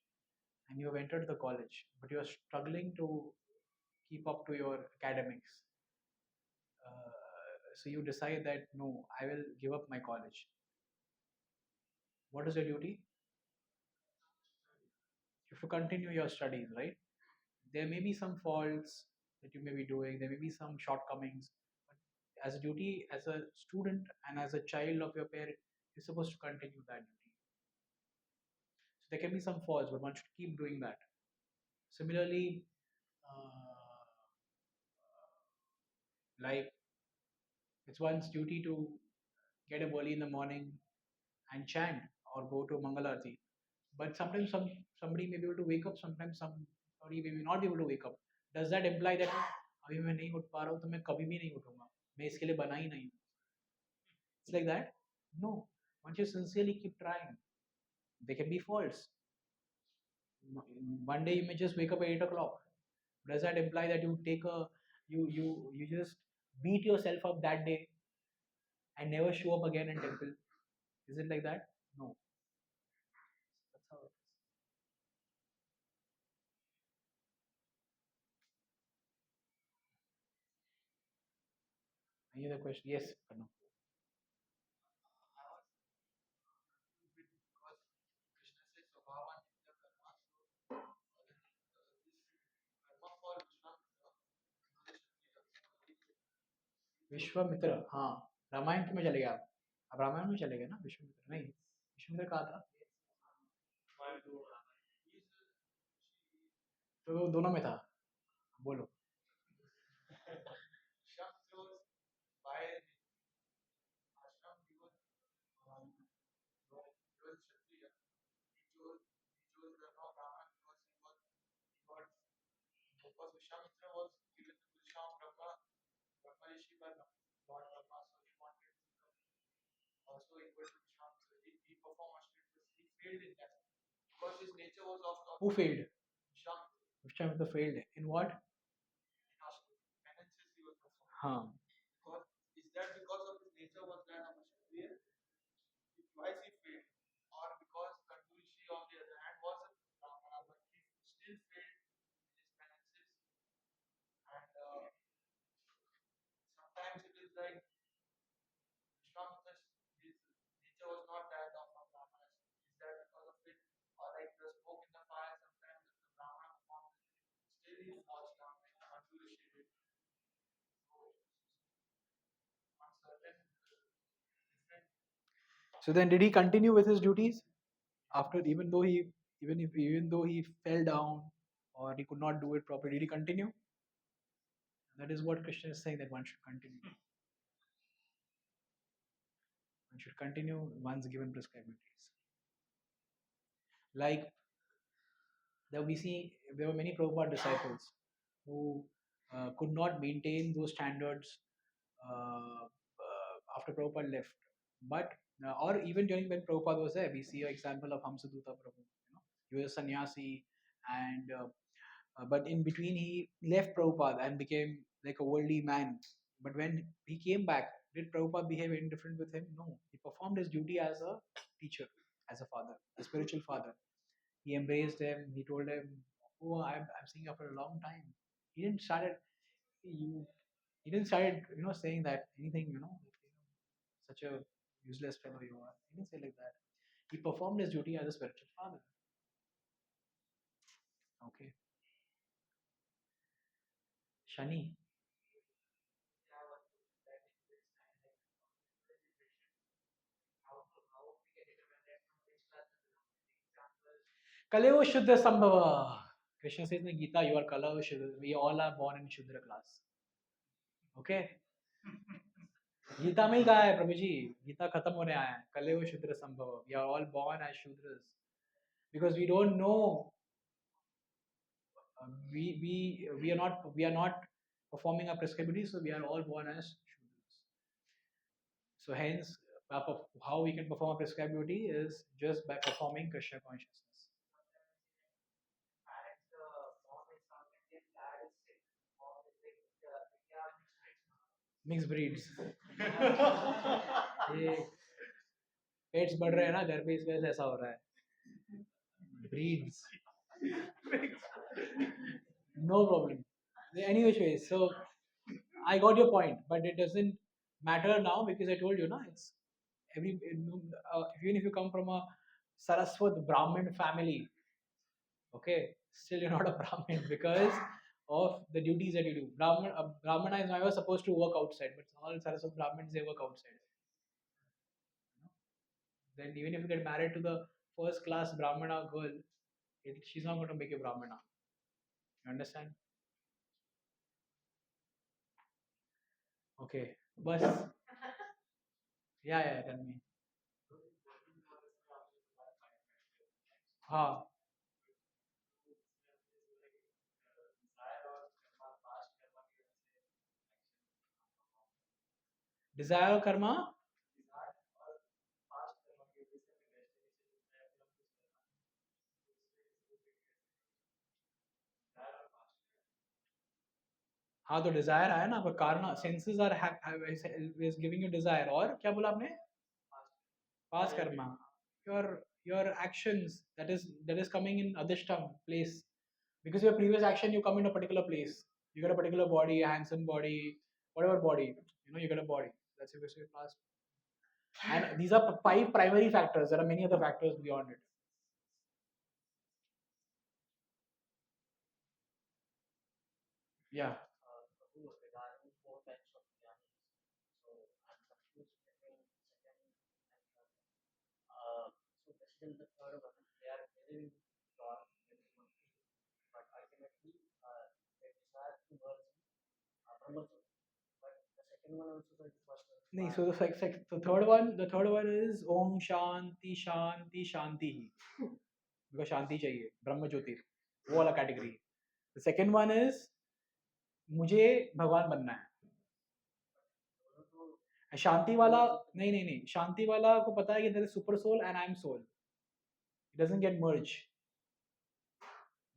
and you have entered the college, but you are struggling to keep up to your academics. So you decide that no, I will give up my college. What is your duty? You have to continue your studies, right? There may be some faults that you may be doing, there may be some shortcomings, but as a duty, as a student and as a child of your parent, you're supposed to continue that duty. So there can be some faults, but one should keep doing that. Similarly, uh, like it's one's duty to get up early in the morning and chant or go to Mangalarti. But sometimes somebody may be able to wake up, sometimes somebody may not be able to wake up. Does that imply that अभी मैं नहीं उठ पा रहा हूँ तो मैं कभी भी नहीं उठूंगा, मैं इसके लिए बना ही नहीं हूँ? It's like that? No. Once you sincerely keep trying, there can be faults. One day you may just wake up at 8 o'clock. Does that imply that you take a you just beat yourself up that day and never show up again in temple? Is it like that? No. That's how it is. Any other question? Yes, Pranav. Vishwamitra, हाँ, रामायण में चले गए आप? अब रामायण में चले गए ना? विश्वामित्र नहीं, विश्वामित्र कहा था तो दोनों में था, बोलो। Who failed? Viශ්वामित्र failed in what? हाँ, so then did he continue with his duties after, even though he fell down or he could not do it properly, did he continue? That is what Krishna is saying, that one should continue. One should continue one's given prescribed duties. Like there we see there were many Prabhupada disciples who could not maintain those standards after Prabhupada left. But or even during when Prabhupada was there, we see an example of Hamsaduta Prabhu. He was a sannyasi, and but in between he left Prabhupada and became like a worldly man. But when he came back, did Prabhupada behave indifferent with him? No. He performed his duty as a teacher, as a father, a spiritual father. He embraced him. He told him, "Oh, I'm seeing you for a long time." He didn't started you. He didn't started saying that anything such a useless fellow you are. He didn't say like that. He performed his duty as a spiritual father. Okay, Shani. Kaleo Shuddha Sambhava. Krishna says in the Gita, you are Kaleo Shuddha. We all are born in Shuddha class. Okay? Gita में ही कहा है प्रभु जी, गीता खत्म होने आया है, कलेव शूद्र संभव, we are all born as shudras because we don't know, we are not performing our prescribed duties, so we are all born as shudras. So hence How we can perform a prescribed duty is just by performing Krishna consciousness. Mixed breeds. ये pets बढ़ रहे हैं ना घर पे, इस वजह से ऐसा हो रहा है. Breeds. No problem. Anyway, so I got your point, but it doesn't matter now because I told you, na, it's even if you come from a Saraswat Brahmin family, okay, still you're not a Brahmin because of the duties that you do. Brahmana is never supposed to work outside, but all Saraswat Brahmins, they work outside. Then even if you get married to the first class Brahmana girl, she's not going to make you Brahmana. You understand? Okay, but yeah, tell me. हाँ, desire और कर्मा. हाँ तो Dzire आया ना, पर कारण senses are is giving you desire. और क्या बोला आपने? पास Karma. your actions, that is coming in adishtam place, because your previous action you come in a particular place, you got a particular body, a handsome body, whatever body, you got a body, that's your past. And these are five primary factors. There are many other factors beyond it. Yeah. नहीं, so the third one is Om Shanti Shanti Shanti he, because शांति चाहिए, ब्रह्म ज्योति, वो वाला category. The second one is मुझे भगवान बनना है. शांति वाला नहीं, शांति वाला को पता है कि there is super soul and I am soul. It doesn't get merged.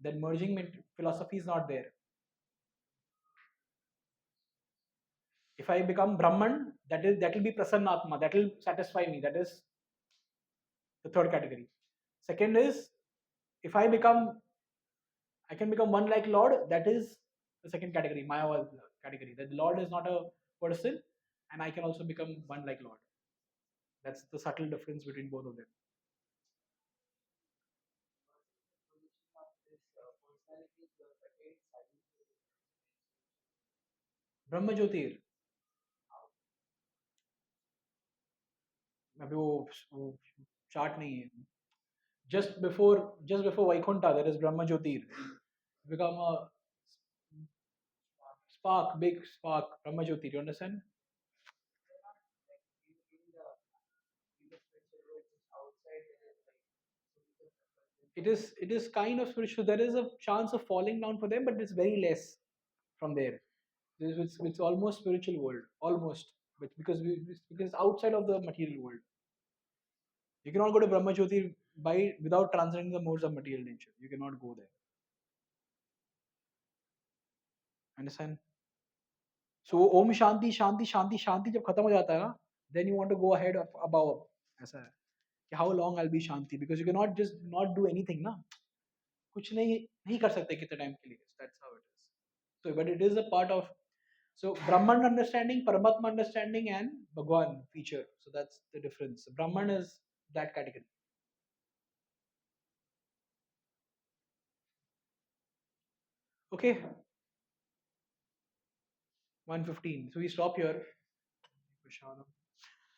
That merging philosophy is not there. If I become Brahman, that will be Prasannatma, that will satisfy me. That is the third category. Second is, if I can become one like Lord. That is the second category, Maya category. That the Lord is not a person, and I can also become one like Lord. That's the subtle difference between both of them. ब्रह्म ज्योतिर, अभी वो chart नहीं है. Just before Vaikunta, there is Brahma Jyotir. Become a spark, big spark, Brahma Jyotir. You understand? It is kind of spiritual. There is a chance of falling down for them, but it's very less from there. It's almost spiritual world, almost, but because outside of the material world. You cannot go to Brahma Jyoti without transcending the modes of material nature. You cannot go there. Understand? So Om Shanti Shanti Shanti Shanti जब खत्म हो जाता है ना, then you want to go ahead of above. ऐसा है कि how long I'll be Shanti, because you cannot just not do anything ना. कुछ नहीं कर सकते कितने टाइम के लिए. That's how it is. So but it is a part of, so Brahman understanding, Paramatma understanding, and Bhagwan feature. So that's the difference. Brahman is that category. Okay, 1:15. So we stop here. Prashadam.